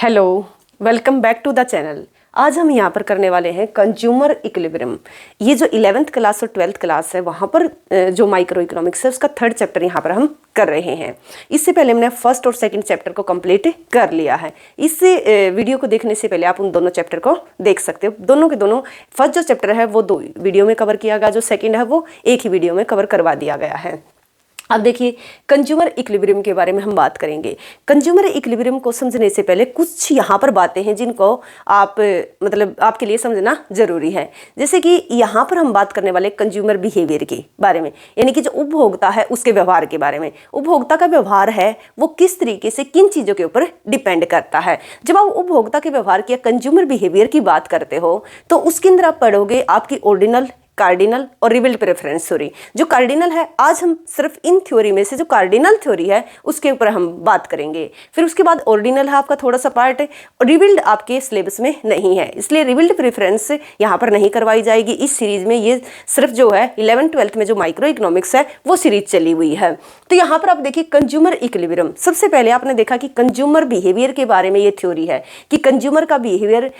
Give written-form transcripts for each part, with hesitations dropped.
Hello, welcome back to the channel. आज हम यहाँ पर करने वाले हैं कंज्यूमर इक्विलिब्रियम। ये जो 11th क्लास और 12th क्लास है वहाँ पर जो माइक्रो इकोनॉमिक्स है उसका थर्ड चैप्टर यहाँ पर हम कर रहे हैं। इससे पहले हमने फर्स्ट और सेकंड चैप्टर को कंप्लीट कर लिया है। इस वीडियो को देखने से पहले आप उन दोनों चैप्टर को देख सकते हो। दोनों के दोनों, फर्स्ट जो चैप्टर है वो 2 वीडियो में कवर किया गया, जो सेकेंड है वो एक ही वीडियो में कवर करवा दिया गया है। अब देखिए, कंज्यूमर इक्विलिब्रियम के बारे में हम बात करेंगे। कंज्यूमर इक्विलिब्रियम को समझने से पहले कुछ यहाँ पर बातें हैं जिनको आप आपके लिए समझना जरूरी है। जैसे कि यहाँ पर हम बात करने वाले कंज्यूमर बिहेवियर के बारे में, यानी कि जो उपभोक्ता है उसके व्यवहार के बारे में। उपभोक्ता का व्यवहार है वो किस तरीके से किन चीज़ों के ऊपर डिपेंड करता है। जब आप उपभोक्ता के व्यवहार की, कंज्यूमर बिहेवियर की बात करते हो तो उसके अंदर आप पढ़ोगे आपकी ऑर्डिनल, कार्डिनल और रिबिल्ड प्रेफरेंस थ्योरी। जो कार्डिनल है, आज हम सिर्फ इन थ्योरी में से जो कार्डिनल थ्योरी है उसके ऊपर हम बात करेंगे। फिर उसके बाद ऑर्डिनल है आपका थोड़ा सा पार्ट है, और रिबिल्ड आपके सिलेबस में नहीं है, इसलिए रिबिल्ड प्रेफरेंस यहाँ पर नहीं करवाई जाएगी इस सीरीज में। ये सिर्फ जो है 11th-12th में जो माइक्रो इकोनॉमिक्स है वो सीरीज चली हुई है। तो यहाँ पर आप देखिए कंज्यूमर इक्विलिब्रियम। सबसे पहले आपने देखा कि कंज्यूमर बिहेवियर के बारे में ये थ्योरी है कि कंज्यूमर का बिहेवियर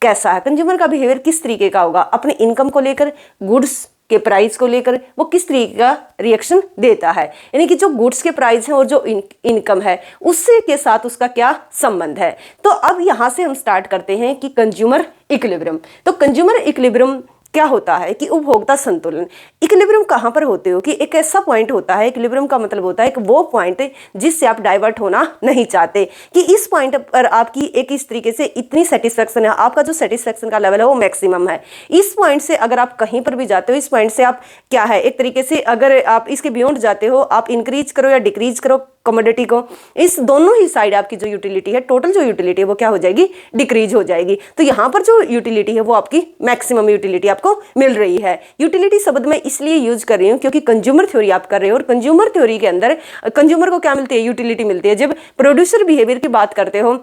कैसा है, कंज्यूमर का बिहेवियर किस तरीके का होगा, अपने इनकम को लेकर, गुड्स के प्राइस को लेकर वो किस तरीके का रिएक्शन देता है। यानी कि जो गुड्स के प्राइस हैं और जो इनकम है उससे के साथ उसका क्या संबंध है। तो अब यहाँ से हम स्टार्ट करते हैं कि कंज्यूमर इक्विलिब्रियम। तो कंज्यूमर इक्विलिब्रियम क्या होता है कि उपभोक्ता संतुलन। इक्विलिब्रियम कहाँ पर होते हो कि एक ऐसा पॉइंट होता है, इक्विलिब्रियम का मतलब होता है कि वो पॉइंट जिससे आप डाइवर्ट होना नहीं चाहते, कि इस पॉइंट पर आपकी एक इस तरीके से इतनी सेटिस्फैक्शन है, आपका जो सेटिस्फैक्शन का लेवल है वो मैक्सिमम है। इस पॉइंट से अगर आप कहीं पर भी जाते हो, इस पॉइंट से आप क्या है एक तरीके से अगर आप इसके बियॉन्ड जाते हो, आप इंक्रीज करो या डिक्रीज करो कमोडिटी को, इस दोनों ही साइड आपकी जो यूटिलिटी है, टोटल जो यूटिलिटी है वो क्या हो जाएगी, डिक्रीज हो जाएगी। तो यहाँ पर जो यूटिलिटी है वो आपकी मैक्सिमम यूटिलिटी आपको मिल रही है। यूटिलिटी शब्द मैं इसलिए यूज कर रही हूँ क्योंकि कंज्यूमर थ्योरी आप कर रहे हो, और कंज्यूमर थ्योरी के अंदर कंज्यूमर को क्या मिलती है, यूटिलिटी मिलती है। जब प्रोड्यूसर बिहेवियर की बात करते हो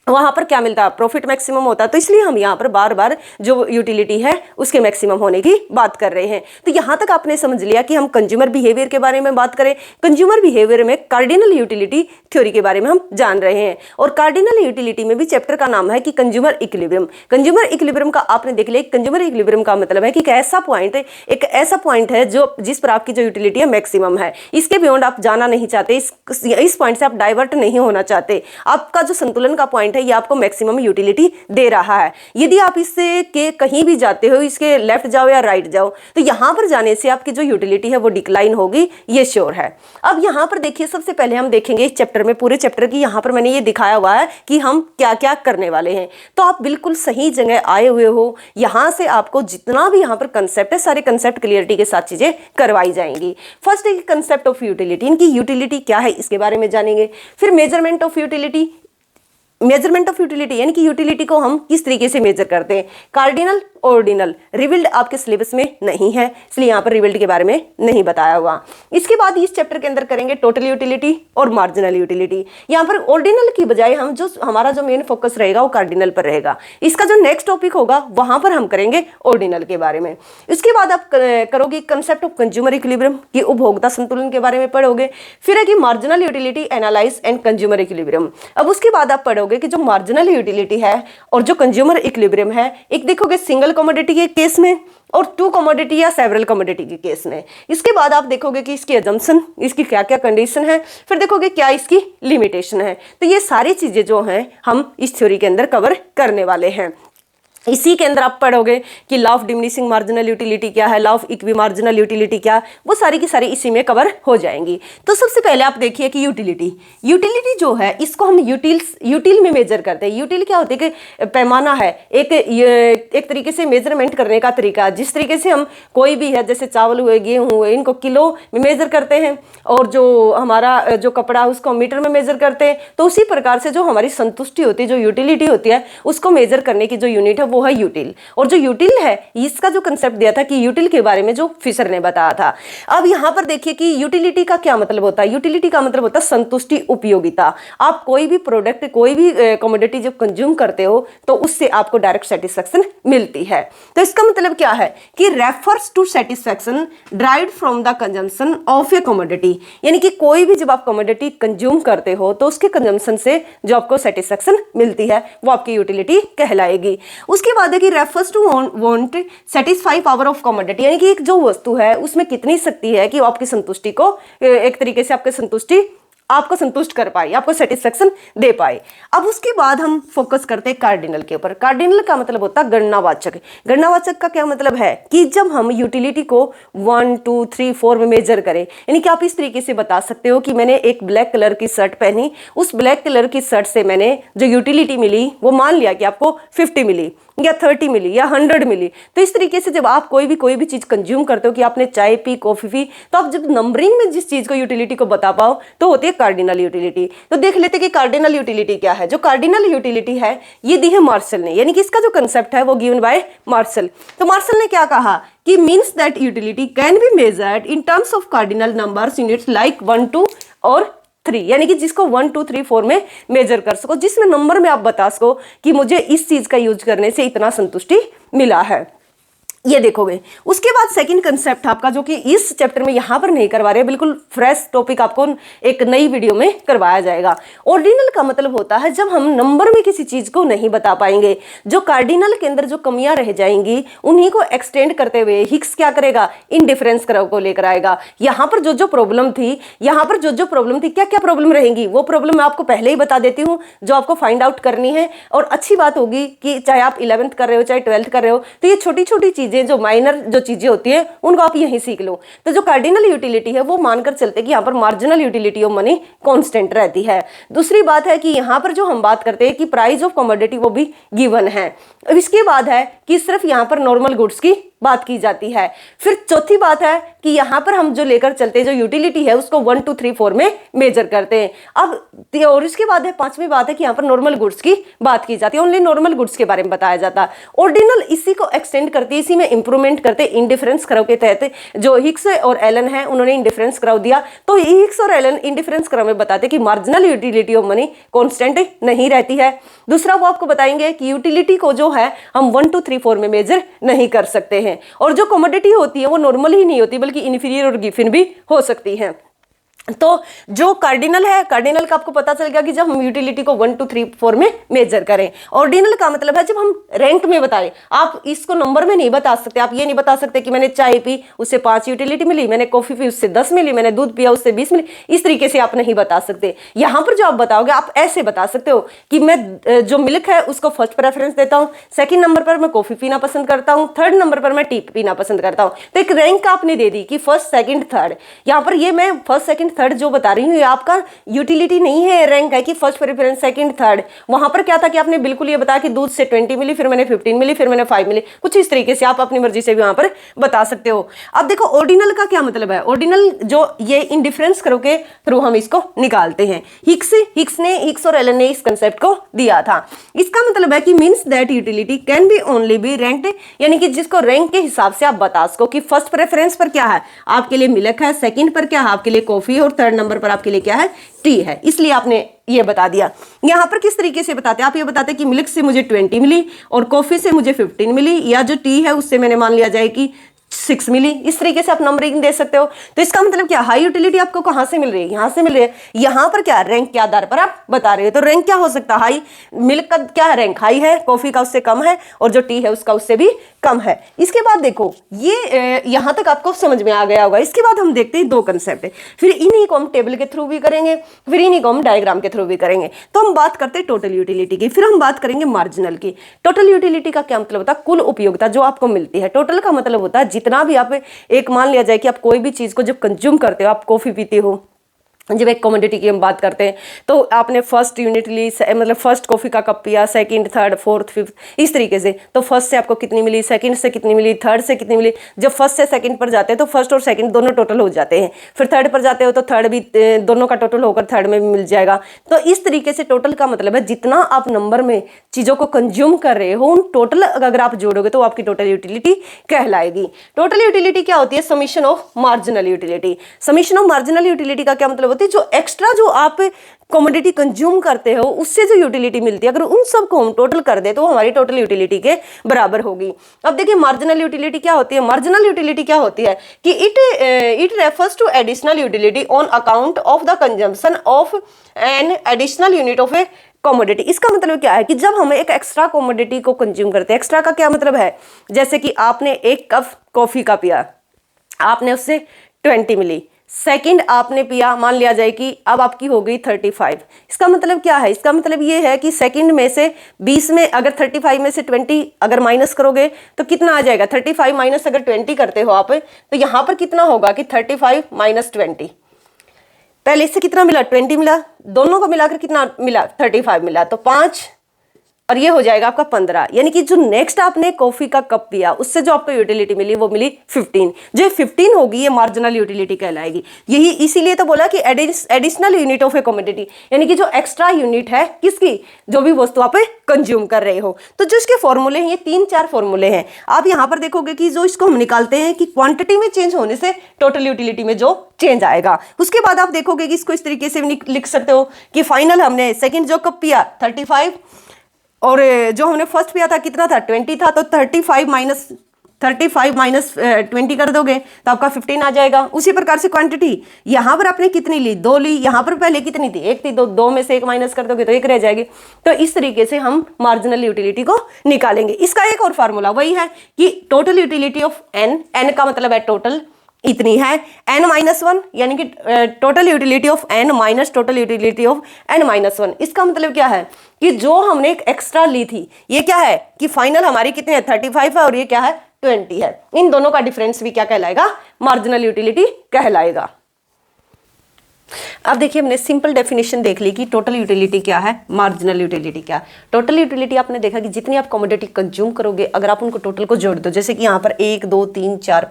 वहां पर क्या मिलता है, प्रॉफिट मैक्सिमम होता है। तो इसलिए हम यहाँ पर बार बार जो यूटिलिटी है उसके मैक्सिमम होने की बात कर रहे हैं। तो यहाँ तक आपने समझ लिया कि हम कंज्यूमर बिहेवियर के बारे में बात करें। कंज्यूमर बिहेवियर में कार्डिनल यूटिलिटी थ्योरी के बारे में हम जान रहे हैं, और कार्डिनल यूटिलिटी में भी चैप्टर का नाम है कि कंज्यूमर इक्विलिब्रियम। कंज्यूमर इक्विलिब्रियम का आपने देख लिया, कंज्यूमर इक्विलिब्रियम का मतलब है कि एक ऐसा पॉइंट है जो जिस पर आपकी जो यूटिलिटी है मैक्सिमम है, इसके बियॉन्ड आप जाना नहीं चाहते, इस पॉइंट से आप डाइवर्ट नहीं होना चाहते। आपका जो संतुलन का पॉइंट है ये आपको मैक्सिमम यूटिलिटी दे रहा है। यदि आप इससे के कहीं भी जाते हो, इसके लेफ्ट जाओ या राइट जाओ, तो यहां पर जाने से आपकी जो यूटिलिटी है वो डिक्लाइन होगी, ये श्योर है। अब यहां पर देखिए, सबसे पहले हम देखेंगे इस चैप्टर में, पूरे चैप्टर की यहां पर मैंने ये दिखाया हुआ है कि हम क्या क्या करने वाले हैं। तो आप बिल्कुल सही जगह आए हुए हो। यहां से आपको जितना भी यहां पर कंसेप्ट है, सारे कंसेप्ट क्लियरिटी के साथ चीजें करवाई जाएंगी। फर्स्ट है कंसेप्ट ऑफ यूटिलिटी, इनकी यूटिलिटी क्या है इसके बारे में जानेंगे। फिर measurement of utility, measurement of utility यानी कि यूटिलिटी को हम किस तरीके से मेजर करते हैं। कार्डिनल, ऑर्डिनल, रिबिल्ड आपके सिलेबस में नहीं है, इसलिए यहाँ पर रिबिल्ड के बारे में नहीं बताया हुआ। इसके बाद इस चैप्टर के अंदर करेंगे टोटल यूटिलिटी और मार्जिनल यूटिलिटी। यहाँ पर ऑर्डिनल की बजाय हम हमारा जो मेन फोकस रहेगा वो कार्डिनल पर रहेगा। इसका जो नेक्स्ट टॉपिक होगा वहां पर हम करेंगे ऑर्डिनल के बारे में। इसके बाद आप करोगे कंसेप्ट ऑफ कंज्यूमर इक्विलिब्रियम की उपभोक्ता संतुलन के बारे में पढ़ोगे। फिर है कि marginal utility, analyse and consumer equilibrium. अब उसके बाद आप पढ़ोगे कि जो मार्जिनल यूटिलिटी है और जो कंज्यूमर इक्विलिब्रियम है, एक देखोगे सिंगल कमोडिटी के केस में और 2 कमोडिटी या सेवरल कमोडिटी के केस में। इसके बाद आप देखोगे कि इसकी अजम्पशन, इसकी क्या क्या कंडीशन है, फिर देखोगे क्या इसकी लिमिटेशन है। तो ये सारी चीजें जो हैं हम इस थ्योरी के अंदर कवर करने वाले हैं। इसी के अंदर आप पढ़ोगे कि law of diminishing marginal utility क्या है, law of equi marginal utility क्या, वो सारी की सारी इसी में कवर हो जाएंगी। तो सबसे पहले आप देखिए कि यूटिलिटी जो है इसको हम यूटिल में मेजर करते हैं। यूटिल क्या होती है कि पैमाना है, एक तरीके से मेजरमेंट करने का तरीका। जिस तरीके से हम कोई भी है, जैसे चावल हुए, गेहूँ हुए, इनको किलो में मेजर करते हैं, और जो हमारा जो कपड़ा उसको मीटर में मेजर करते हैं। तो उसी प्रकार से जो हमारी संतुष्टि होती है, जो यूटिलिटी होती है, उसको मेजर करने की जो यूनिट है वो है यूटिल। और जो यूटिल है इसका जो कंसेप्ट दिया था कि यूटिल के बारे में जो फिशर ने बताया था। अब यहाँ पर देखिए कि यूटिलिटी का क्या मतलब होता है। यूटिलिटी का मतलब होता है संतुष्टि, उपयोगिता। आप कोई भी प्रोडक्ट, कोई भी कमोडिटी जब कंज्यूम करते हो तो उससे आपको डायरेक्ट सेटिस्फैक्शन मिलती है। तो इसका मतलब क्या है कि refers to satisfaction derived from the consumption of a commodity, यानी कि कोई भी जब आप कमोडिटी कंज्यूम करते हो तो उसके कंजम्पशन से जो आपको सेटिस्फैक्शन मिलती है वो आपकी यूटिलिटी कहलाएगी। उसके बाद है कि refers to want satisfy power of commodity, यानी कि एक जो वस्तु है उसमें कितनी शक्ति है कि वो आपकी संतुष्टि को, एक तरीके से आपकी संतुष्टि आपको संतुष्ट कर पाए, आपको सेटिस्फेक्शन दे पाए। अब उसके बाद हम फोकस करते हैं कार्डिनल के ऊपर। कार्डिनल का मतलब होता है गणनावाचक। गणनावाचक का क्या मतलब है कि जब हम यूटिलिटी को 1 2 3 4 में मेजर करें, यानी कि आप इस तरीके से बता सकते हो कि मैंने एक ब्लैक कलर की शर्ट पहनी, उस ब्लैक कलर की शर्ट से मैंने जो यूटिलिटी मिली वो मान लिया कि आपको 50 मिली या 30 मिली या 100 मिली। तो इस तरीके से जब आप कोई भी चीज कंज्यूम करते हो कि आपने चाय पी, कॉफी पी, तो आप जब नंबरिंग में जिस चीज को यूटिलिटी को बता पाओ तो होती है कार्डिनल यूटिलिटी। तो देख लेते कि कार्डिनल यूटिलिटी क्या है। जो कार्डिनल यूटिलिटी है ये दी है मार्शल ने, यानी कि इसका जो कंसेप्ट है वो गिवन बाय मार्शल। तो मार्शल ने क्या कहा कि means that utility can be measured in terms of cardinal numbers units like 1 2 और 3, यानी कि जिसको 1 2 3 4 में मेजर कर सको, जिसमें नंबर में आप बता सको कि मुझे इस चीज का यूज करने से इतना संतुष्टि मिला है, ये देखोगे। उसके बाद सेकंड कंसेप्ट आपका जो कि इस चैप्टर में यहां पर नहीं करवा रहे, बिल्कुल फ्रेश टॉपिक आपको एक नई वीडियो में करवाया जाएगा। ऑर्डिनल का मतलब होता है जब हम नंबर में किसी चीज को नहीं बता पाएंगे, जो कार्डिनल के अंदर जो कमियां रह जाएंगी उन्हीं को एक्सटेंड करते हुए हिक्स क्या करेगा, इनडिफरेंस को लेकर आएगा। यहाँ पर जो प्रॉब्लम थी, यहाँ पर जो प्रॉब्लम थी, क्या क्या प्रॉब्लम रहेंगी वो प्रॉब्लम मैं आपको पहले ही बता देती हूँ जो आपको फाइंड आउट करनी है। और अच्छी बात होगी कि चाहे आप 11th कर रहे हो चाहे 12th कर रहे हो, तो ये छोटी छोटी चीजें जो माइनर जो चीजें होती है उनको आप यहीं सीख लो। तो जो कार्डिनल यूटिलिटी है वो मानकर चलते हैं कि यहाँ पर marginal utility of money constant रहती है। दूसरी बात है कि यहाँ पर जो हम बात करते हैं कि प्राइस ऑफ कमोडिटी वो भी गिवन है। इसके बाद है कि सिर्फ यहाँ पर नॉर्मल गुड्स की बात की जाती है। फिर चौथी बात है कि यहाँ पर हम जो लेकर चलते हैं जो यूटिलिटी है उसको 1 2 3 4 में मेजर करते हैं। अब और इसके बाद है पांचवी बात है कि यहाँ पर नॉर्मल गुड्स की बात की जाती है, ओनली नॉर्मल गुड्स के बारे में बताया जाता है। ऑर्डिनल इसी को एक्सटेंड करती है, इसी में इंप्रूवमेंट करते इंडिफरेंस क्रव के तहत जो हिक्स और एलन है उन्होंने इंडिफरेंस क्रव दिया। तो हिक्स और एलन इंडिफरेंस क्रव में बताते कि marginal utility of money constant नहीं रहती है। दूसरा वो आपको बताएंगे कि यूटिलिटी को जो है हम 1 2 3 4 में मेजर नहीं कर सकते हैं, और जो कमोडिटी होती है वो नॉर्मल ही नहीं होती बल्कि इन्फीरियर और गिफिन भी हो सकती है। तो जो कार्डिनल है, कार्डिनल का आपको पता चल गया कि जब हम यूटिलिटी को 1 2 3 4 में मेजर करें। ऑर्डिनल का मतलब है जब हम रैंक में बताएं, आप इसको नंबर में नहीं बता सकते। आप ये नहीं बता सकते कि मैंने चाय पी उससे 5 यूटिलिटी मिली, मैंने कॉफी पी उससे 10 मिली, मैंने दूध पिया उससे 20 मिली, इस तरीके से आप नहीं बता सकते। यहां पर जो आप बताओगे आप ऐसे बता सकते हो कि मैं जो मिल्क है उसको फर्स्ट प्रेफरेंस देता हूं, सेकंड नंबर पर मैं कॉफी पीना पसंद करता हूं, थर्ड नंबर पर मैं टी पीना पसंद करता हूं। तो एक रैंक आपने दे दी कि फर्स्ट सेकंड थर्ड। यहां पर ये मैं फर्स्ट सेकंड थर्ड जो बता रही हूँ ये आपका यूटिलिटी नहीं है, रैंक है कि फर्स्ट प्रेफरेंस सेकंड थर्ड। वहां पर क्या था कि आपने बिल्कुल ये बताया कि दूध से 20 मिली, फिर मैंने 15 मिली, फिर मैंने 5 मिली, कुछ इस तरीके से आप अपनी मर्जी से भी वहां पर बता सकते हो। अब देखो ऑर्डिनल का क्या मतलब है। ऑर्डिनल जो ये इंडिफरेंस करो के थ्रू हम इसको निकालते हैं। हिक्स और एलन ने इस कंसेप्ट को दिया था। इसका मतलब है कि means that utility can be only B ranked, यानी कि जिसको रैंक के हिसाब से आप बता सको कि फर्स्ट प्रेफरेंस पर क्या है आपके लिए मिल्क है, सेकंड पर क्या है आपके लिए कॉफी, और थर्ड नंबर पर आपके लिए क्या है टी है। इसलिए आपने ये बता दिया। यहां पर किस तरीके से बताते हैं, आप ये बताते हैं कि मिल्क से मुझे 20 मिली और कॉफी से मुझे 15 मिली, या जो टी है उससे मैंने मान लिया जाए कि 6 मिली। इस तरीके से आप नंबरिंग दे सकते हो। तो इसका मतलब क्या, हाई यूटिलिटी आपको कहां से मिल रही है, यहां से मिल रही है। यहां पर क्या रैंक के आधार पर आप बता रहे हो। तो रैंक क्या हो सकता है, हाई, मिल्क का क्या है रैंक हाई है, कॉफी का उससे कम है, और जो टी है उसका उससे भी कम है। इसके बाद देखो ये यहां तक आपको समझ में आ गया होगा। इसके बाद हम देखते हैं दो कंसेप्ट है, फिर इन्हीं को हम टेबल के थ्रू भी करेंगे, फिर इन्हीं को हम डायग्राम के थ्रू भी करेंगे। तो हम बात करते हैं टोटल यूटिलिटी की, फिर हम बात करेंगे मार्जिनल की। टोटल यूटिलिटी का क्या मतलब होता है, कुल उपयोगिता जो आपको मिलती है। टोटल का मतलब होता है जितना भी आप, एक मान लिया जाए कि आप कोई भी चीज को जब कंज्यूम करते हो, आप कॉफी पीते हो जब एक कमोडिटी की हम बात करते हैं तो आपने फर्स्ट यूनिट ली, मतलब फर्स्ट कॉफ़ी का कप पिया, सेकंड, थर्ड, फोर्थ, फिफ्थ, इस तरीके से। तो फर्स्ट से आपको कितनी मिली, सेकंड से कितनी मिली, थर्ड से कितनी मिली। जब फर्स्ट से सेकंड पर जाते हैं तो फर्स्ट और सेकंड दोनों टोटल हो जाते हैं। फिर थर्ड पर जाते हो तो थर्ड भी दोनों का टोटल होकर थर्ड में भी मिल जाएगा। तो इस तरीके से टोटल का मतलब है जितना आप नंबर में चीज़ों को कंज्यूम कर रहे हो उन टोटल अगर आप जोड़ोगे तो आपकी टोटल यूटिलिटी कहलाएगी। टोटल यूटिलिटी क्या होती है? Summation of marginal utility. Summation of marginal utility का क्या मतलब होती है? जो एक्स्ट्रा जो आप कमोडिटी कंज्यूम करते हो उससे जो यूटिलिटी मिलती है, अगर उन सबको हम टोटल कर दे तो हमारी टोटल यूटिलिटी के बराबर होगी। अब देखिए मार्जिनल यूटिलिटी क्या होती है? मार्जिनल यूटिलिटी क्या होती है कि it refers to additional utility on account of the consumption of an additional unit of a commodity. इसका मतलब क्या है कि जब हम एक एक्स्ट्रा कमोडिटी को कंज्यूम करते हैं, एक्स्ट्रा का क्या मतलब है? जैसे कि आपने एक कप कॉफी का पिया, आपने उससे 20 मिली। सेकंड आपने पिया, मान लिया जाए कि अब आपकी हो गई 35। इसका मतलब क्या है? इसका मतलब ये है कि सेकंड में से 20 में अगर 35 में से 20 अगर माइनस करोगे तो कितना आ जाएगा? 35 माइनस अगर 20 करते हो आप तो यहाँ पर कितना होगा कि 35 माइनस 20। पहले इससे कितना मिला? 20 मिला, दोनों को मिलाकर कितना मिला? 35 मिला, तो 5 और ये हो जाएगा आपका 15। यानी कि जो नेक्स्ट आपने कॉफी का कप पिया उससे जो आपको यूटिलिटी मिली वो मिली 15। जो 15 होगी ये मार्जिनल यूटिलिटी कहलाएगी। यही इसीलिए तो बोला कि additional unit of a commodity, यानी कि जो एक्स्ट्रा यूनिट है किसकी? जो भी वस्तु आप कंज्यूम कर रहे हो। तो जो इसके फॉर्मूले हैं ये 3-4 फॉर्मूले हैं। आप यहाँ पर देखोगे कि जो इसको हम निकालते हैं कि क्वांटिटी में चेंज होने से टोटल यूटिलिटी में जो चेंज आएगा। उसके बाद आप देखोगे कि इसको इस तरीके से भी लिख सकते हो कि फाइनल हमने सेकेंड जो कप पिया 35 और जो हमने फर्स्ट पिया था कितना था? 20 था। तो 35 माइनस 20 कर दोगे तो आपका 15 आ जाएगा। उसी प्रकार से क्वांटिटी यहाँ पर आपने कितनी ली? 2 ली। यहाँ पर पहले कितनी थी? 1 थी। 2 में से 1 माइनस कर दोगे तो 1 रह जाएगी। तो इस तरीके से हम मार्जिनल यूटिलिटी को निकालेंगे। इसका एक और फार्मूला वही है कि टोटल यूटिलिटी ऑफ एन का मतलब है टोटल इतनी है, n-1 यानी कि total utility of n minus total utility of n-1। इसका मतलब क्या है कि जो हमने एक एक्स्ट्रा ली थी ये क्या है कि फाइनल हमारी कितनी है? 35 है और ये क्या है? 20 है। इन दोनों का डिफरेंस भी क्या कहलाएगा? मार्जिनल यूटिलिटी कहलाएगा। अब देखिए हमने सिंपल डेफिनेशन देख ली कि टोटल यूटिलिटी क्या है, मार्जिनल यूटिलिटी क्या है। टोटल यूटिलिटी आपने देखा कि जितनी आप कमोडिटी कंज्यूम करोगे अगर आप उनको टोटल को जोड़ दो, जैसे कि यहाँ पर 1 2 3 4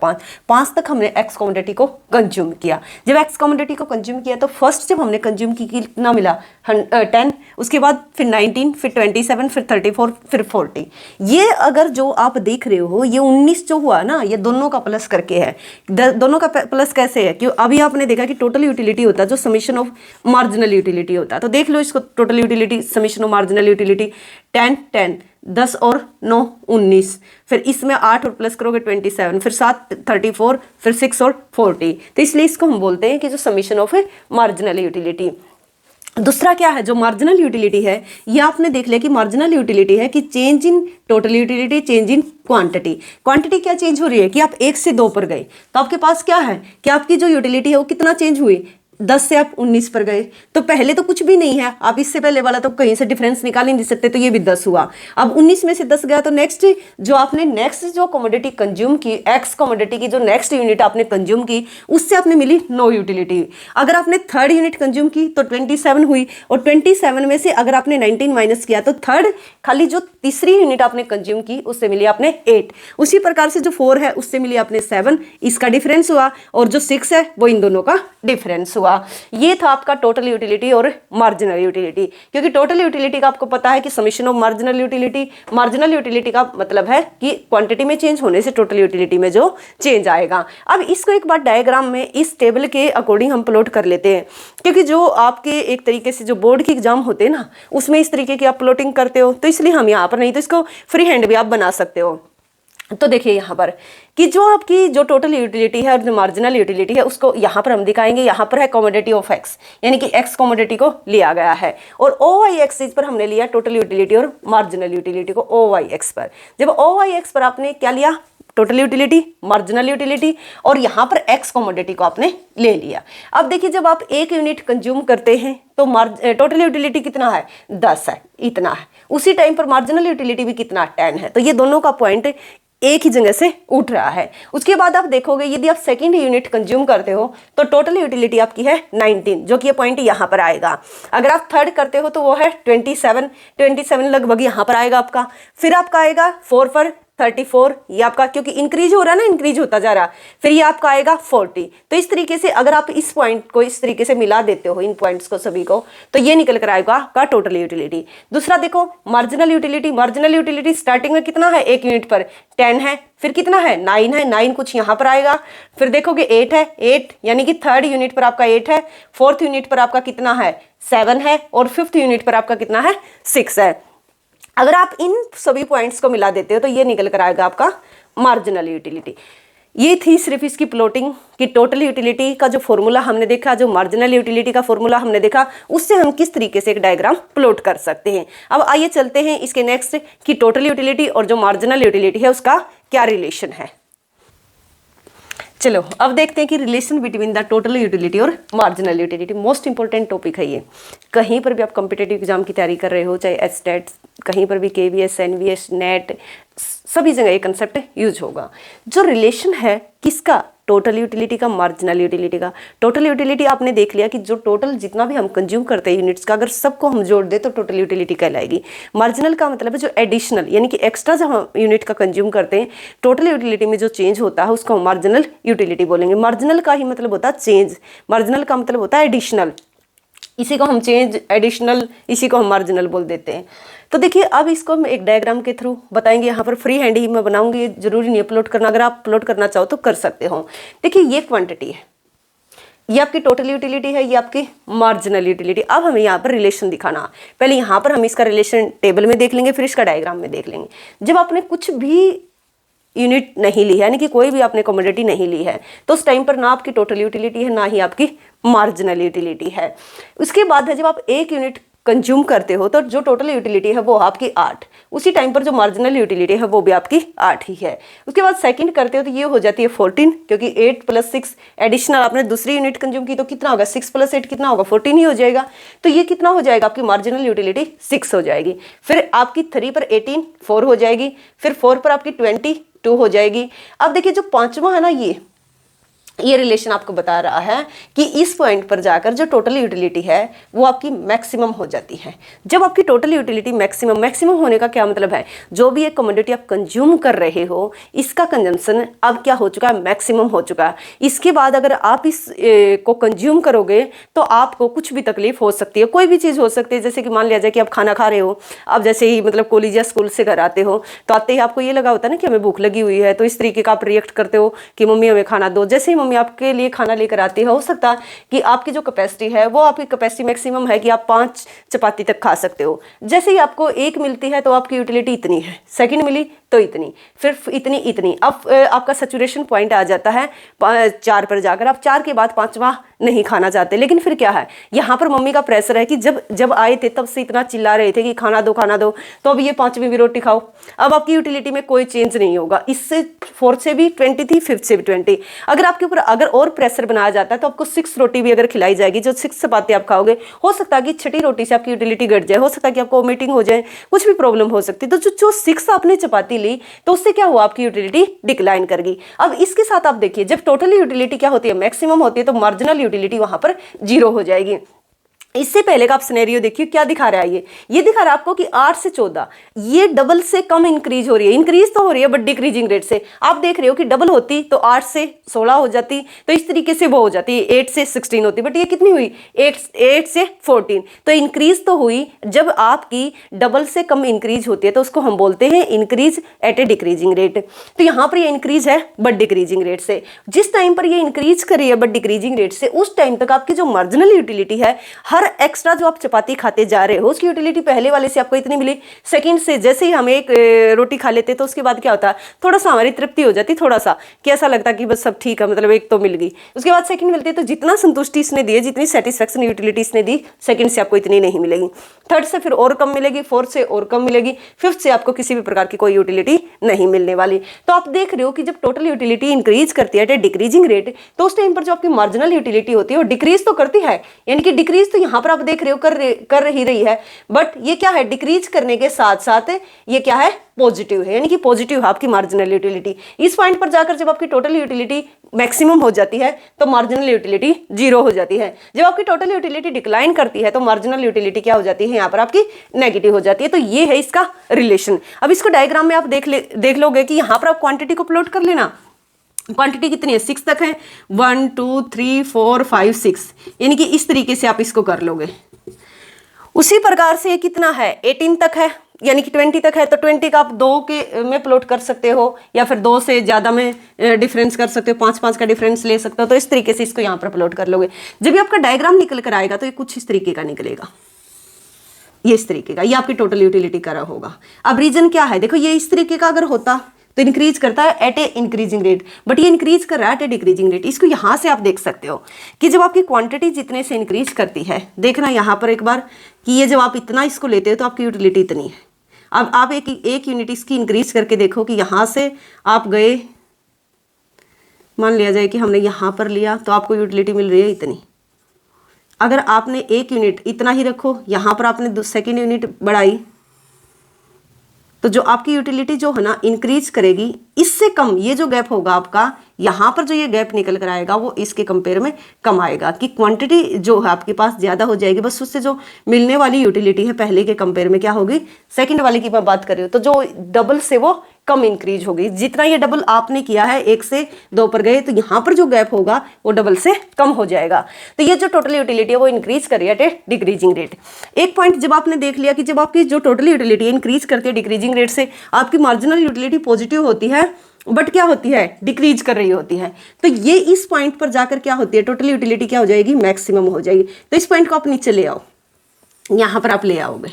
5 तक हमने एक्स कमोडिटी को कंज्यूम किया। जब एक्स कमोडिटी को कंज्यूम किया तो फर्स्ट जब हमने कंज्यूम की कितना मिला? 10, उसके बाद फिर 19, फिर 27, फिर 34, फिर 40। ये अगर जो आप देख रहे हो ये 19 जो हुआ ना ये दोनों का प्लस करके है। दोनों का प्लस कैसे है कि अभी आपने देखा कि टोटल यूटिलिटी होता है जो समीशन ऑफ मार्जिनल यूटिलिटी होता है। तो देख लो इसको, total utility summation of marginal utility 10 10 और 9 19, फिर इसमें 8 और प्लस करोगे 27, फिर 7 34, फिर 6 और 40। तो इसलिए इसको हम बोलते हैं कि जो समीशन ऑफ मार्जिनल यूटिलिटी। दूसरा क्या है जो मार्जिनल यूटिलिटी है, ये आपने देख लिया कि मार्जिनल यूटिलिटी है कि change in total utility, change in quantity. Quantity क्या चेंज हो रही है कि आप 1 से 2 पर गए तो आपके पास क्या है कि आपकी जो यूटिलिटी है वो कितना चेंज हुई? 10 से आप 19 पर गए। तो पहले तो कुछ भी नहीं है, आप इससे पहले वाला तो कहीं से डिफरेंस निकाल ही नहीं सकते, तो ये भी 10 हुआ। अब 19 में से 10 गया तो नेक्स्ट जो आपने नेक्स्ट कमोडिटी कंज्यूम की, एक्स कमोडिटी की जो नेक्स्ट यूनिट आपने कंज्यूम की उससे आपने मिली 9 यूटिलिटी। अगर आपने थर्ड यूनिट कंज्यूम की तो 27 हुई और 27 में से अगर आपने 19 माइनस किया तो थर्ड खाली जो तीसरी यूनिट आपने कंज्यूम की उससे मिली आपने 8। उसी प्रकार से जो 4 है उससे मिली आपने 7, इसका डिफरेंस हुआ, और जो 6 है वो इन दोनों का डिफरेंस हुआ। ये था आपका टोटल यूटिलिटी और मार्जिनल यूटिलिटी। क्योंकि टोटल यूटिलिटी का आपको पता है कि summation of marginal utility, marginal utility का मतलब है कि क्वांटिटी में चेंज होने से टोटल यूटिलिटी में जो चेंज आएगा। अब इसको एक बार डायग्राम में इस टेबल के अकॉर्डिंग हम प्लॉट कर लेते हैं, क्योंकि जो आपके एक तरीके से जो बोर्ड के एग्जाम होते हैं ना उसमें इस तरीके की आप प्लॉटिंग करते हो, तो इसलिए हम यहाँ पर नहीं तो इसको फ्री हैंड भी आप बना सकते हो। तो देखिए यहाँ पर कि जो आपकी जो टोटल यूटिलिटी है और जो मार्जिनल यूटिलिटी है उसको यहाँ पर हम दिखाएंगे। यहाँ पर है कमोडिटी ऑफ एक्स, यानी कि एक्स कमोडिटी को लिया गया है और ओ वाई एक्सिस पर हमने लिया टोटल यूटिलिटी और मार्जिनल यूटिलिटी को ओ वाई एक्स पर। जब ओ वाई एक्स पर आपने क्या लिया? टोटल यूटिलिटी, मार्जिनल यूटिलिटी, और यहाँ पर एक्स कमोडिटी को आपने ले लिया। अब देखिए जब आप 1 यूनिट कंज्यूम करते हैं तो टोटल यूटिलिटी कितना है? 10 है, इतना है। उसी टाइम पर मार्जिनल यूटिलिटी भी कितना? 10 है। तो ये दोनों का पॉइंट एक ही जगह से उठ रहा है। उसके बाद आप देखोगे यदि आप सेकंड यूनिट कंज्यूम करते हो तो टोटल यूटिलिटी आपकी है 19, जो कि ये पॉइंट यहाँ पर आएगा। अगर आप थर्ड करते हो तो वो है 27 लगभग यहाँ पर आएगा आपका। फिर आपका आएगा 4 पर 34, ये आपका क्योंकि इंक्रीज हो रहा है ना, इंक्रीज होता जा रहा। फिर ये आपका आएगा 40। तो इस तरीके से अगर आप इस पॉइंट को इस तरीके से मिला देते हो, इन पॉइंट्स को सभी को, तो ये निकल कर आएगा आपका टोटल यूटिलिटी। दूसरा देखो marginal utility. Marginal utility starting में कितना है, 1 यूनिट पर 10 है, फिर कितना है 9 है, 9 कुछ यहाँ पर आएगा। फिर देखोगे 8 है, 8 यानी कि थर्ड यूनिट पर आपका 8 है, फोर्थ यूनिट पर आपका कितना है 7 है, और फिफ्थ यूनिट पर आपका कितना है 6 है। अगर आप इन सभी पॉइंट्स को मिला देते हो तो ये निकल कर आएगा आपका मार्जिनल यूटिलिटी। ये थी सिर्फ इसकी प्लॉटिंग कि टोटल यूटिलिटी का जो फॉर्मूला हमने देखा, जो मार्जिनल यूटिलिटी का फॉर्मूला हमने देखा, उससे हम किस तरीके से एक डायग्राम प्लॉट कर सकते हैं। अब आइए चलते हैं इसके नेक्स्ट कि टोटल यूटिलिटी और जो मार्जिनल यूटिलिटी है उसका क्या रिलेशन है। चलो अब देखते हैं कि relation between the total utility और marginal utility. Most important topic है ये। कहीं पर भी आप कॉम्पिटिटिव एग्जाम की तैयारी कर रहे हो, चाहे एचटेट, कहीं पर भी केवीएस, एनवीएस, नेट, सभी जगह ये कंसेप्ट यूज होगा। जो रिलेशन है किसका, टोटल यूटिलिटी का, मार्जिनल यूटिलिटी का। टोटल यूटिलिटी आपने देख लिया कि जो टोटल जितना भी हम कंज्यूम करते हैं यूनिट्स का, अगर सबको हम जोड़ दे तो टोटल यूटिलिटी कहलाएगी। मार्जिनल का मतलब है जो एडिशनल यानी कि एक्स्ट्रा जो हम यूनिट का कंज्यूम करते हैं, टोटल यूटिलिटी में जो चेंज होता है उसको हम मार्जिनल यूटिलिटी बोलेंगे। मार्जिनल का ही मतलब होता है चेंज, मार्जिनल का मतलब होता है एडिशनल। इसी को हम चेंज, एडिशनल, इसी को हम मार्जिनल बोल देते हैं। तो देखिए अब इसको हम एक डायग्राम के थ्रू बताएंगे। यहाँ पर फ्री हैंड ही मैं बनाऊंगी, जरूरी नहीं अपलोड करना, अगर आप अपलोड करना चाहो तो कर सकते हो। देखिए ये क्वांटिटी है, ये आपकी टोटल यूटिलिटी है, ये आपकी मार्जिनल यूटिलिटी। अब हमें यहाँ पर रिलेशन दिखाना। पहले यहाँ पर हम इसका रिलेशन टेबल में देख लेंगे, फिर इसका डायग्राम में देख लेंगे। जब आपने कुछ भी यूनिट नहीं ली है, यानी कि कोई भी आपने कमोडिटी नहीं ली है, तो उस टाइम पर ना आपकी टोटल यूटिलिटी है, ना ही आपकी मार्जिनल यूटिलिटी है। उसके बाद है जब आप 1 यूनिट कंज्यूम करते हो तो जो टोटल यूटिलिटी है वो आपकी 8, उसी टाइम पर जो मार्जिनल यूटिलिटी है वो भी आपकी 8 ही है। उसके बाद सेकंड करते हो तो ये हो जाती है 14, क्योंकि 8 + 6 एडिशनल आपने दूसरी यूनिट कंज्यूम की तो कितना होगा, 6 + 8 कितना होगा, 14 ही हो जाएगा। तो ये कितना हो जाएगा, आपकी मार्जिनल यूटिलिटी 6 हो जाएगी। फिर आपकी 3 पर 18 4 हो जाएगी, फिर 4 पर आपकी 22 हो जाएगी। अब देखिए जो पांचवा है ना, ये रिलेशन आपको बता रहा है कि इस पॉइंट पर जाकर जो टोटल यूटिलिटी है वो आपकी मैक्सिमम हो जाती है। जब आपकी टोटल यूटिलिटी मैक्सिमम होने का क्या मतलब है, जो भी एक कमोडिटी आप कंज्यूम कर रहे हो इसका कंजम्पशन अब क्या हो चुका है, मैक्सिमम हो चुका है। इसके बाद अगर आप इस को कंज्यूम करोगे तो आपको कुछ भी तकलीफ हो सकती है, कोई भी चीज़ हो सकती है। जैसे कि मान लिया जाए कि आप खाना खा रहे हो, आप जैसे ही मतलब कॉलेज या स्कूल से घर आते हो तो आते ही आपको ये लगा होता है ना कि हमें भूख लगी हुई है, तो इस तरीके का आप रिएक्ट करते हो कि मम्मी हमें खाना दो। जैसे ही मम्मी आपके लिए खाना लेकर आती है, हो सकता है कि आपकी जो कैपेसिटी है वो आपकी कैपेसिटी मैक्सिमम है कि आप 5 चपाती तक खा सकते हो। जैसे ही आपको 1 मिलती है तो आपकी यूटिलिटी इतनी है, सेकंड मिली तो इतनी, फिर इतनी। अब आपका सैचुरेशन पॉइंट आ जाता है 4 पर जाकर। आप 4 के बाद 5वां नहीं खाना चाहते, लेकिन फिर क्या है, यहाँ पर मम्मी का प्रेशर है कि जब आए थे तब से इतना चिल्ला रहे थे कि खाना दो, तो अब ये 5वीं भी रोटी खाओ। अब आपकी यूटिलिटी में कोई चेंज नहीं होगा। इससे 4th से भी 20 थी, 5th से भी 20। अगर आपके ऊपर अगर और प्रेशर बनाया जाता है तो आपको 6 रोटी भी अगर खिलाई जाएगी, जो 6 चपाती आप खाओगे, हो सकता है कि 6ठी रोटी से आपकी यूटिलिटी घट जाए, हो सकता है कि आपको वोमिटिंग हो जाए, कुछ भी प्रॉब्लम हो सकती है। तो जो 6 आपने चपाती ली तो उससे क्या हुआ, आपकी यूटिलिटी डिक्लाइन कर गई। अब इसके साथ आप देखिए जब टोटल यूटिलिटी क्या होती है, मैक्सिमम होती है, तो मार्जिनल यूटिलिटी वहां पर 0 हो जाएगी। इससे पहले का आप सिनेरियो देखिए क्या दिखा रहा है, ये दिखा रहा है आपको कि 8 से 14 ये डबल से कम इंक्रीज हो रही है, इंक्रीज तो हो रही है बट डिक्रीजिंग रेट से। आप देख रहे हो कि डबल होती तो 8 से 16 हो जाती, तो इस तरीके से वो हो जाती है 8 से 16 होती, बट ये कितनी हुई 8 से 14। तो इंक्रीज तो हुई, जब आपकी डबल से कम इंक्रीज होती है तो उसको हम बोलते हैं increase at A decreasing rate. तो यहाँ पर ये इंक्रीज है बट डिक्रीजिंग रेट से। जिस टाइम पर ये इंक्रीज कर रही है बट डिक्रीजिंग रेट से, उस टाइम तक आपकी जो मार्जिनल यूटिलिटी है, हर एक्स्ट्रा जो आप चपाती खाते जा रहे हो उसकी यूटिलिटी पहले वाले से आपको इतनी मिली, सेकंड से जैसे ही हम एक रोटी खा लेते तो उसके बाद क्या होता, थोड़ा सा हमारी तृप्ति हो जाती, थोड़ा सा कि ऐसा लगता कि बस सब ठीक है, मतलब एक तो मिल गई। उसके बाद सेकंड मिलती है तो जितना संतुष्टि इसने दी है, जितनी सेटिस्फेक्शन यूटिलिटी इसने दी, सेकंड से आपको इतनी नहीं मिलेगी, थर्ड से फिर और कम मिलेगी, फोर्थ से और कम मिलेगी, फिफ्थ से आपको किसी भी प्रकार की कोई यूटिलिटी नहीं मिलने वाली। तो आप देख रहे हो कि जब टोटल यूटिलिटी इंक्रीज करती है डिक्रीजिंग रेट, तो उस टाइम पर जो आपकी मार्जिनल यूटिलिटी होती है वो डिक्रीज तो करती है, यानी कि डिक्रीज तो यहाँ पर आप देख रहे हो कर ही रही है, बट ये क्या है, डिक्रीज करने के साथ साथ ये क्या है, पॉजिटिव है, यानी कि पॉजिटिव है आपकी मार्जिनल यूटिलिटी। इस पॉइंट पर जाकर जब आपकी टोटल यूटिलिटी मैक्सिमम हो जाती है तो मार्जिनल यूटिलिटी जीरो हो जाती है। जब आपकी टोटल यूटिलिटी डिक्लाइन करती है तो मार्जिनल यूटिलिटी क्या हो जाती है, यहाँ पर आपकी नेगेटिव हो जाती है। तो ये है इसका रिलेशन। अब इसको डायग्राम में आप देख लोगे कि यहाँ पर आप क्वांटिटी को प्लॉट कर लेना। क्वांटिटी कितनी है, 6 तक है, 1 2 3 4 5 6, यानी कि इस तरीके से आप इसको कर लोगे। उसी प्रकार से ये कितना है, 18 तक है, यानी कि 20 तक है, तो 20 का आप 2 के में प्लॉट कर सकते हो, या फिर 2 से ज़्यादा में डिफरेंस कर सकते हो, 5 का डिफरेंस ले सकते हो। तो इस तरीके से इसको यहाँ पर प्लॉट कर लोगे। जब भी आपका डायग्राम निकल कर आएगा तो ये कुछ इस तरीके का निकलेगा, ये इस तरीके का, ये आपकी टोटल यूटिलिटी का होगा। अब रीजन क्या है, देखो ये इस तरीके का अगर होता तो इंक्रीज करता है at a increasing rate, but ये इंक्रीज कर रहा है एट ए डिक्रीजिंग रेट। इसको यहाँ से आप देख सकते हो कि जब आपकी क्वांटिटी जितने से इंक्रीज करती है, देखना यहाँ पर एक बार कि ये जब आप इतना इसको लेते हो तो आपकी यूटिलिटी इतनी है। अब आप एक यूनिट इसकी इंक्रीज करके देखो कि यहाँ से आप गए, मान लिया जाए कि हमने यहाँ पर लिया तो आपको यूटिलिटी मिल रही है इतनी। अगर आपने एक यूनिट इतना ही रखो, यहाँ पर आपने सेकेंड यूनिट बढ़ाई, तो जो आपकी यूटिलिटी जो है ना इंक्रीज करेगी, इससे कम ये जो गैप होगा आपका, यहाँ पर जो ये गैप निकल कर आएगा वो इसके कंपेयर में कम आएगा, कि क्वांटिटी जो है आपके पास ज़्यादा हो जाएगी, बस उससे जो मिलने वाली यूटिलिटी है पहले के कंपेयर में क्या होगी, सेकंड वाले की मैं बात कर रही हूँ, तो जो डबल से वो कम इंक्रीज होगी। जितना ये डबल आपने किया है 1 से 2 पर गए, तो यहाँ पर जो गैप होगा वो डबल से कम हो जाएगा। तो ये जो टोटल यूटिलिटी है वो इंक्रीज कर रही है एट डिक्रीजिंग रेट। एक पॉइंट जब आपने देख लिया कि जब आपकी जो टोटल यूटिलिटी इंक्रीज करती है डिक्रीजिंग रेट से, आपकी मार्जिनल यूटिलिटी पॉजिटिव होती है, बट क्या होती है, डिक्रीज कर रही होती है। तो ये इस पॉइंट पर जाकर क्या होती है, टोटल यूटिलिटी क्या हो जाएगी, मैक्सिमम हो जाएगी। तो इस पॉइंट को आप नीचे ले आओ, यहां पर आप ले आओगे,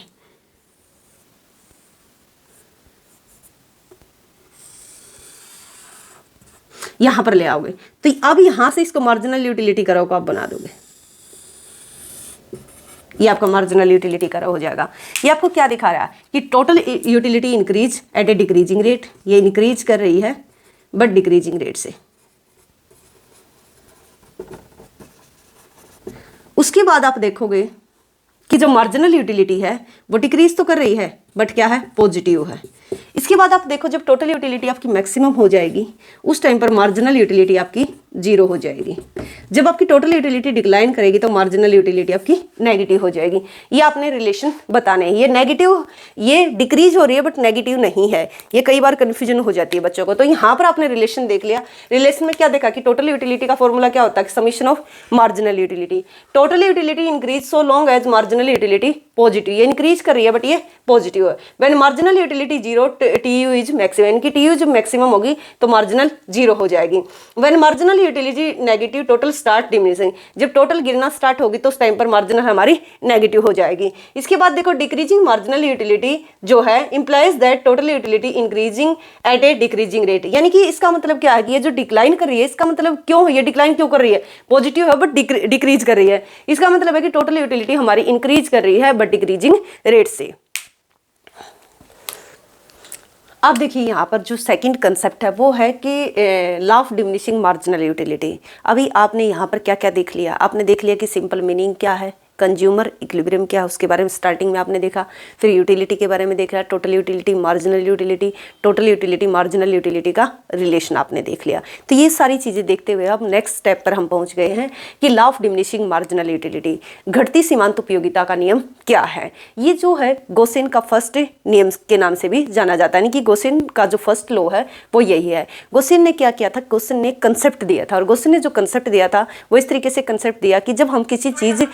यहां पर ले आओगे, तो अब यहां से इसको मार्जिनल यूटिलिटी करो को आप बना दोगे, ये आपका मार्जिनल यूटिलिटी करो हो जाएगा। ये आपको क्या दिखा रहा है कि total utility increase at A decreasing rate, ये इंक्रीज कर रही है बट डिक्रीजिंग रेट से। उसके बाद आप देखोगे कि जो मार्जिनल यूटिलिटी है वो डिक्रीज तो कर रही है बट क्या है, पॉजिटिव है। इसके बाद आप देखो जब टोटल यूटिलिटी आपकी मैक्सिमम हो जाएगी उस टाइम पर मार्जिनल यूटिलिटी आपकी जीरो हो जाएगी। जब आपकी टोटल यूटिलिटी डिक्लाइन करेगी तो मार्जिनल यूटिलिटी आपकी नेगेटिव हो जाएगी। ये आपने रिलेशन बताने हैं। ये नेगेटिव, ये डिक्रीज हो रही है बट नेगेटिव नहीं है, ये कई बार कन्फ्यूजन हो जाती है बच्चों को। तो यहाँ पर आपने रिलेशन देख लिया। रिलेशन में क्या देखा कि टोटल यूटिलिटी का फॉर्मूला क्या होता है, summation of marginal utility. Total utility increase so long as marginal utility positive, ये इंक्रीज कर रही है बट ये पॉजिटिव है। When marginal utility zero TU is maximum, इनकी टीयू जब मैक्सिमम होगी तो मार्जिनल जीरो हो जाएगी। When marginal utility negative total start diminishing, जब टोटल गिरना स्टार्ट होगी तो उस टाइम पर मार्जिनल हमारी नेगेटिव हो जाएगी। इसके बाद देखो डिक्रीजिंग मार्जिनल यूटिलिटी जो है implies that total utility increasing at A decreasing rate, यानी कि इसका मतलब क्या है कि ये जो डिक्लाइन कर रही है, इसका मतलब क्यों है, ये डिक्लाइन क्यों कर रही है, पॉजिटिव है बट डिक्रीज कर रही है। इसका मतलब है कि टोटल यूटिलिटी हमारी इंक्रीज कर रही है बट डिक्रीजिंग रेट से। अब देखिए यहाँ पर जो सेकंड कंसेप्ट है वो है कि law of diminishing marginal utility. अभी आपने यहाँ पर क्या क्या देख लिया, आपने देख लिया कि सिंपल मीनिंग क्या है, कंज्यूमर इक्विलिब्रियम क्या है उसके बारे में स्टार्टिंग में आपने देखा, फिर यूटिलिटी के बारे में देखा, total utility marginal utility, total utility marginal utility का रिलेशन आपने देख लिया। तो ये सारी चीज़ें देखते हुए अब नेक्स्ट स्टेप पर हम पहुंच गए हैं कि law of diminishing marginal utility, घटती सीमांत उपयोगिता का नियम क्या है। ये जो है गोसेन का फर्स्ट नियम के नाम से भी जाना जाता है, यानी कि गोसेन का जो फर्स्ट लॉ है वो यही है। गोसेन ने क्या किया था, गोसेन ने कंसेप्ट दिया था, और गोसेन ने जो कंसेप्ट दिया था वो इस तरीके से कंसेप्ट दिया कि जब हम किसी चीज़,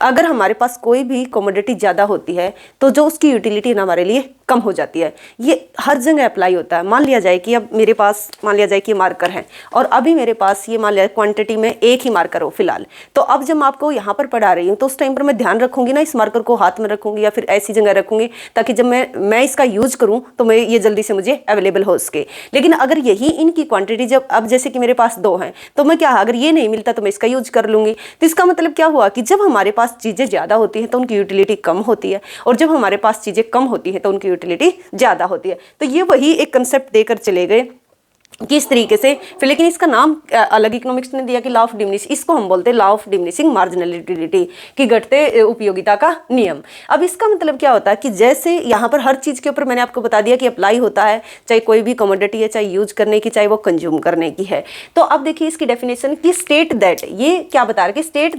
अगर हमारे पास कोई भी कमोडिटी ज़्यादा होती है तो जो उसकी यूटिलिटी ना हमारे लिए कम हो जाती है। ये हर जगह अप्लाई होता है। मान लिया जाए कि अब मेरे पास, मान लिया जाए कि मार्कर है और अभी मेरे पास ये मान लिया क्वांटिटी में एक ही मार्कर हो फिलहाल, तो अब जब मैं आपको यहाँ पर पढ़ा रही हूँ तो उस टाइम पर मैं ध्यान रखूँगी ना, इस मार्कर को हाथ में रखूँगी या फिर ऐसी जगह रखूँगी ताकि जब मैं इसका यूज़ करूँ तो मैं ये जल्दी से मुझे अवेलेबल हो सके। लेकिन अगर यही इनकी क्वान्टिटी जब, अब जैसे कि मेरे पास 2 हैं तो मैं क्या, अगर ये नहीं मिलता तो मैं इसका यूज कर लूँगी। तो इसका मतलब क्या हुआ कि जब हमारे पास चीज़ें ज़्यादा होती हैं तो उनकी यूटिलिटी कम होती है, और जब हमारे पास चीज़ें कम होती हैं तो उनकी यूटिलिटी ज़्यादा होती है। तो ये वही एक कंसेप्ट देकर चले गए किस तरीके से, फिर लेकिन इसका नाम अलग इकोनॉमिक्स ने दिया कि लॉ ऑफ डिमिनिश, इसको हम बोलते हैं law of diminishing marginal utility कि घटते उपयोगिता का नियम। अब इसका मतलब क्या होता है कि जैसे यहाँ पर हर चीज़ के ऊपर मैंने आपको बता दिया कि अप्लाई होता है, चाहे कोई भी कमोडिटी है, चाहे यूज करने की, चाहे वो कंज्यूम करने की है। तो अब देखिए इसकी डेफिनेशन कि स्टेट दैट, ये क्या बता रहा है कि state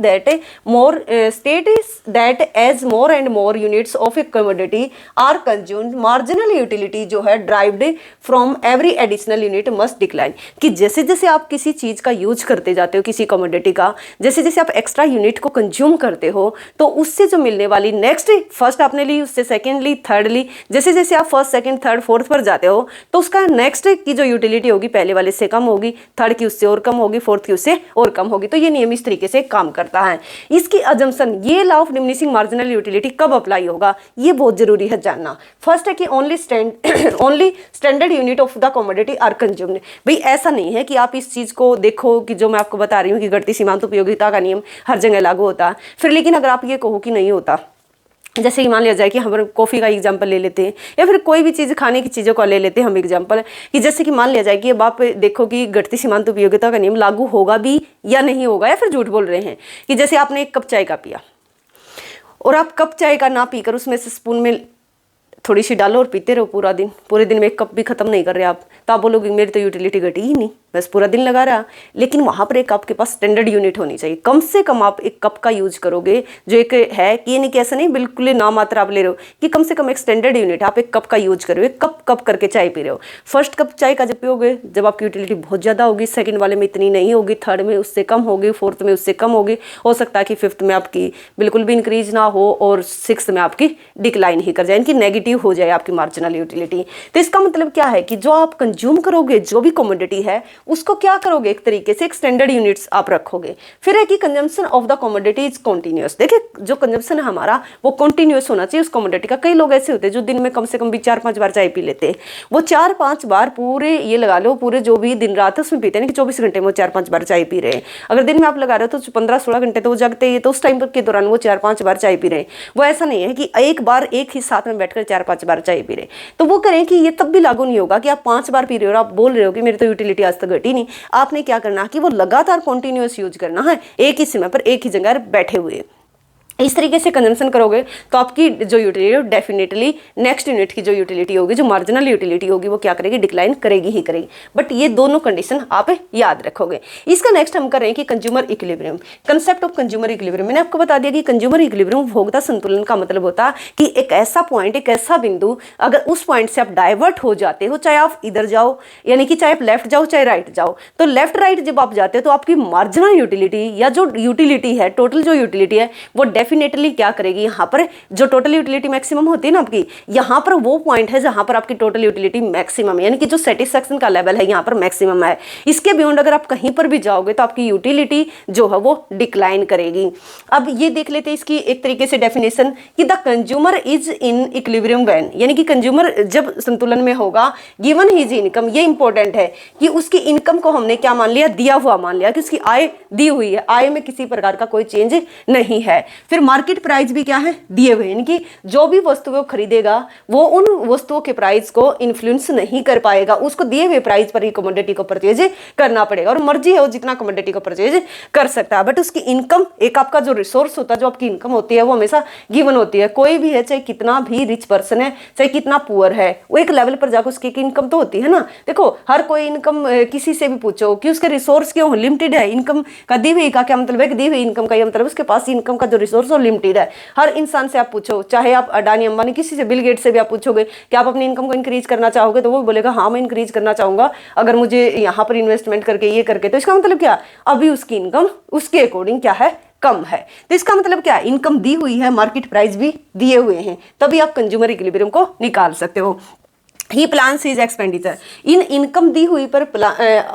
that as more and more units of a commodity are consumed, marginal utility जो है derived from every additional unit must decline, कि जैसे जैसे आप किसी चीज का यूज करते जाते हो, किसी कमोडिटी का, जैसे जैसे आप एक्स्ट्रा यूनिट को कंज्यूम करते हो, तो उससे जो मिलने वाली नेक्स्ट, फर्स्ट आपने ली, उससे सेकंड ली, थर्ड ली, जैसे जैसे आप फर्स्ट सेकंड थर्ड फोर्थ पर जाते हो तो उसका नेक्स्ट की जो यूटिलिटी होगी पहले वाले से कम होगी, थर्ड की उससे और कम होगी, फोर्थ की उससे और कम होगी। तो ये नियम इस तरीके से काम करता है। इसकी अजम्पशन, ये law of diminishing marginal utility कब अप्लाई होगा, ये बहुत जरूरी है जानना। फर्स्ट है कि only standard unit of the commodity are consumed. भाई ऐसा नहीं है कि आप इस चीज को देखो कि जो मैं आपको बता रही हूँ कि घटती सीमांत उपयोगिता का नियम हर जगह लागू होता है, फिर लेकिन अगर आप ये कहो कि नहीं होता, जैसे कि मान लिया जाए कि हम कॉफ़ी का एग्जाम्पल ले लेते हैं, या फिर कोई भी चीज़ खाने की चीज़ों का ले लेते हैं हम एग्जाम्पल, कि जैसे कि मान लिया जाए कि अब आप देखो कि घटती सीमांत उपयोगिता का नियम लागू होगा भी या नहीं होगा, या फिर झूठ बोल रहे हैं कि जैसे आपने एक कप चाय का पिया और आप कप चाय का ना पीकर उसमें से स्पून में थोड़ी सी डालो और पीते रहो पूरे दिन में एक कप भी खत्म नहीं कर रहे आप, तो आप बोलोगे मेरी तो यूटिलिटी घटी ही नहीं, बस पूरा दिन लगा रहा। लेकिन वहाँ पर एक आपके पास स्टैंडर्ड यूनिट होनी चाहिए, कम से कम आप एक कप का यूज करोगे, जो एक है कि ये नहीं कि ऐसा नहीं बिल्कुल ना मात्रा आप ले रहे हो, कि कम से कम एक स्टैंडर्ड यूनिट आप एक कप का यूज करो, एक कप करके चाय पी रहे हो। फर्स्ट कप चाय का जब पियोगे, जब आपकी यूटिलिटी बहुत ज़्यादा होगी, सेकेंड वाले में इतनी नहीं होगी, थर्ड में उससे कम होगी, फोर्थ में उससे कम होगी, हो सकता है कि फिफ्थ में आपकी बिल्कुल भी इंक्रीज ना हो और सिक्स्थ में आपकी डिक्लाइन ही कर जाए, इनकी नेगेटिव हो जाए आपकी मार्जिनल यूटिलिटी। तो इसका मतलब क्या है कि जो आप कंज्यूम करोगे, जो भी कमोडिटी है, उसको क्या करोगे, एक तरीके से एक स्टैंडर्ड यूनिट्स आप रखोगे। फिर है कि consumption of the commodity is continuous. देखिए जो कंजम्पशन है हमारा वो कंटिन्यूअस होना चाहिए उस कमोडिटी का। कई लोग ऐसे होते हैं जो दिन में कम से कम भी 4-5 बार चाय पी लेते हैं, वो 4-5 बार पूरे ये लगा लो पूरे जो भी दिन रात है उसमें पीते हैं कि 24 घंटे में वो 4-5 बार चाय पी रहे हैं। अगर दिन में आप लगा रहे हो तो 15-16 घंटे तो वो जगते ही, तो उस टाइम के दौरान वो 4-5 बार चाय पी रहे हैं। वो ऐसा नहीं है कि एक बार एक ही साथ में बैठकर 4-5 बार चाय पी रहे हैं। तो वो करें कि ये तब भी लागू नहीं होगा कि आप 5 बार पी रहे हो और आप बोल रहे हो कि मेरी तो यूटिलिटी आज तक घटी नहीं। आपने क्या करना कि वो लगातार कॉन्टिन्यूअस यूज करना है, एक ही समय पर एक ही जगह बैठे हुए। इस तरीके से कंजम्पशन करोगे तो आपकी जो यूटिलिटी है डेफिनेटली नेक्स्ट यूनिट की जो यूटिलिटी होगी, जो मार्जिनल यूटिलिटी होगी, वो क्या करेगी, डिक्लाइन करेगी ही करेगी। बट ये दोनों कंडीशन आप याद रखोगे। इसका नेक्स्ट हम कर रहे हैं कि consumer equilibrium, concept of consumer equilibrium. मैंने आपको बता दिया कि कंज्यूमर इक्विलिब्रियम उपभोक्ता संतुलन का मतलब होता है कि एक ऐसा पॉइंट, एक ऐसा बिंदु, अगर उस पॉइंट से आप डाइवर्ट हो जाते हो, चाहे आप इधर जाओ यानी कि चाहे आप लेफ्ट जाओ चाहे राइट जाओ, तो लेफ्ट राइट जब आप जाते हो तो आपकी मार्जिनल यूटिलिटी या जो यूटिलिटी है, टोटल जो यूटिलिटी है, वो डेफिनेटली क्या करेगी, यहाँ पर जो टोटल यूटिलिटी मैक्सिमम होती है ना आपकी, यहाँ पर वो पॉइंट है जहाँ पर आपकी टोटल यूटिलिटी मैक्सिमम है, यानी कि जो सेटिस्फैक्शन का लेवल है यहाँ पर मैक्सिमम है। इसके बियॉन्ड अगर आप कहीं पर भी जाओगे तो आपकी यूटिलिटी जो है वो डिक्लाइन करेगी। अब ये देख लेते हैं इसकी एक तरीके से डेफिनेशन कि the consumer is in equilibrium when, यानी कि कंज्यूमर जब संतुलन में होगा, गिवन हिज इनकम, ये इंपॉर्टेंट है कि उसकी इनकम को हमने क्या मान लिया, दिया हुआ मान लिया कि उसकी आय दी हुई है, आय में किसी प्रकार का कोई चेंज नहीं है। फिर मार्केट प्राइस भी क्या है, दिए हुए, यानी कि जो भी वस्तु वो खरीदेगा वो उन वस्तुओं के प्राइस को इन्फ्लुएंस नहीं कर पाएगा, उसको दिए हुए प्राइस पर ही कमोडिटी को परचेज करना पड़ेगा और मर्जी है वो जितना कमोडिटी को परचेज कर सकता है। बट उसकी इनकम, एक आपका जो रिसोर्स होता है, जो आपकी इनकम होती है, वो हमेशा गिवन होती है। कोई भी है, चाहे कितना भी रिच पर्सन है, चाहे कितना पुअर है, वो एक लेवल पर जाकर उसकी इनकम तो होती है ना। देखो हर कोई इनकम, किसी से भी पूछो कि उसके रिसोर्स क्यों लिमिटेड है, इनकम का दी हुई का क्या मतलब है, दी हुई इनकम का ये मतलब उसके पास इनकम का जो रिसोर्स है लिमिटेड है। हर इंसान से आप पूछो, चाहे आप अडानी अंबानी, किसी से, बिल गेट से भी आप पूछोगे कि आप अपनी इनकम को इंक्रीज करना चाहोगे, तो वो बोलेगा हाँ मैं इंक्रीज करना चाहूंगा अगर मुझे यहाँ पर इन्वेस्टमेंट करके ये करके। तो इसका मतलब क्या, अभी उसकी इनकम उसके अकॉर्डिंग क्या है, कम है। तो इसका मतलब क्या, इनकम दी हुई है, मार्केट प्राइस भी दिए हुए हैं, तभी आप कंज्यूमर इक्विलिब्रियम को निकाल सकते हो। He plans his expenditure, in income दी हुई पर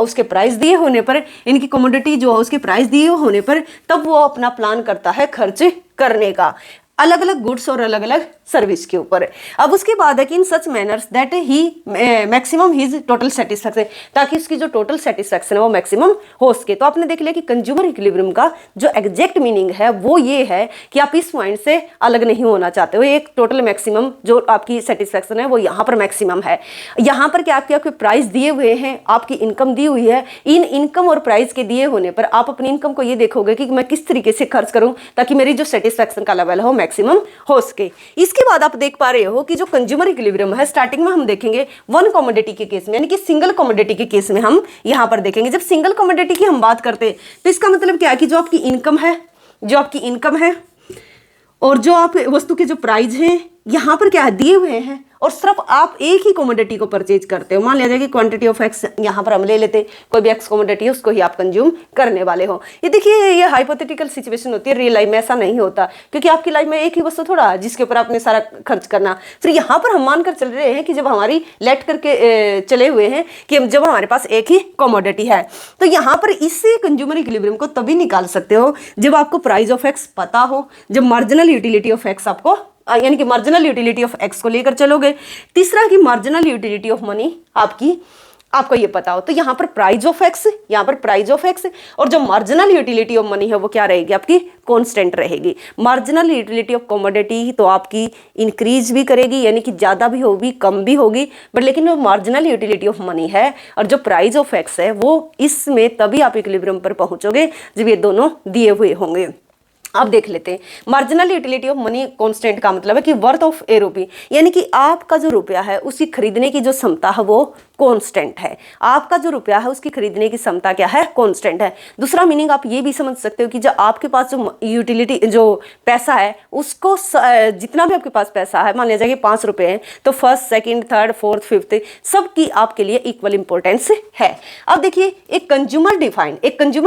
उसके प्राइस दिए होने पर, इनकी कमोडिटी जो है उसके प्राइस दिए होने पर, तब वो अपना प्लान करता है खर्च करने का। अलग अलग गुड्स और अलग अलग सर्विस के ऊपर। अब उसके बाद है कि in such manners that he maximum his total satisfaction, ताकि उसकी जो टोटल सेटिस्फैक्शन है वो मैक्सिमम हो सके। तो आपने देख लिया कि कंज्यूमर इक्विलिब्रियम का जो एग्जैक्ट मीनिंग है वो ये है कि आप इस पॉइंट से अलग नहीं होना चाहते हो, एक टोटल मैक्सिमम जो आपकी सेटिस्फैक्शन है वो यहाँ पर मैक्सिमम है। यहाँ पर क्या आपके प्राइस दिए हुए हैं, आपकी इनकम दी हुई है, इन इनकम और प्राइस के दिए होने पर आप अपनी इनकम को ये देखोगे कि मैं किस तरीके से खर्च करूं ताकि मेरी जो सेटिस्फैक्शन का लेवल हो मैक्सिमम हो सके। इसके बाद आप देख पा रहे हो कि जो कंज्यूमर इक्विलिब्रियम है स्टार्टिंग में हम देखेंगे वन कमोडिटी के केस में, यानी कि सिंगल कमोडिटी के केस में हम यहां पर देखेंगे। जब सिंगल कमोडिटी की हम बात करते हैं तो इसका मतलब क्या है कि जो आपकी इनकम है और जो आप वस्तु के जो प्राइस हैं यहाँ पर क्या है दिए हुए हैं और सिर्फ आप एक ही कमोडिटी को परचेज करते हो। मान लिया जाए कि क्वांटिटी ऑफ एक्स यहाँ पर हम ले लेते, कोई भी एक्स कमोडिटी है उसको ही आप कंज्यूम करने वाले हो। ये देखिए ये हाइपोथेटिकल सिचुएशन होती है, रियल लाइफ में ऐसा नहीं होता क्योंकि आपकी लाइफ में एक ही वस्तु थोड़ा है जिसके ऊपर आपने सारा खर्च करना। फिर यहाँ पर हम मानकर चल रहे हैं कि जब हमारी लेट करके चले हुए हैं कि जब हमारे पास एक ही कमोडिटी है, तो यहाँ पर इससे कंज्यूमर इक्विलिब्रियम को तभी निकाल सकते हो जब आपको प्राइस ऑफ एक्स पता हो, जब मार्जिनल यूटिलिटी ऑफ एक्स आपको यानी कि मार्जिनल यूटिलिटी ऑफ एक्स को लेकर चलोगे। तीसरा कि मार्जिनल यूटिलिटी ऑफ मनी आपको ये पता हो। तो यहाँ पर प्राइस ऑफ एक्स और जो मार्जिनल यूटिलिटी ऑफ मनी है वो क्या रहेगी आपकी कांस्टेंट रहेगी। मार्जिनल यूटिलिटी ऑफ कमोडिटी तो आपकी इंक्रीज भी करेगी, यानी कि ज़्यादा भी होगी कम भी होगी, बट लेकिन वो मार्जिनल यूटिलिटी ऑफ मनी है और जो प्राइस ऑफ एक्स है वो इसमें तभी आप इक्विलिब्रियम पर पहुँचोगे जब ये दोनों दिए हुए होंगे। अब देख लेते हैं marginal utility of money constant का मतलब है कि वर्थ ऑफ ए रुपी, यानी कि आपका जो रुपया है उसकी खरीदने की जो क्षमता है वो कांस्टेंट है। आपका जो रुपया है उसकी खरीदने की क्षमता क्या है, कांस्टेंट है। दूसरा मीनिंग आप ये भी समझ सकते हो कि जो आपके पास जो यूटिलिटी जो पैसा है उसको जितना भी आपके पास पैसा है, मान लिया जाए कि 5 रुपये हैं, तो first second third fourth fifth सबकी आपके लिए इक्वल इंपॉर्टेंस है। अब देखिए एक कंज्यूमर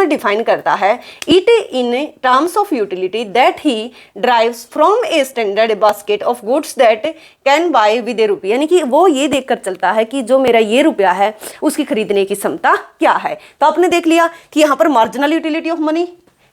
डिफाइन करता है it in terms of utility that he drives from a standard basket of goods that can buy with a rupee, यानी कि वो ये देखकर चलता है कि जो मेरा ये रुपया है उसकी खरीदने की क्षमता क्या है। तो आपने देख लिया कि यहाँ पर मार्जिनल यूटिलिटी ऑफ मनी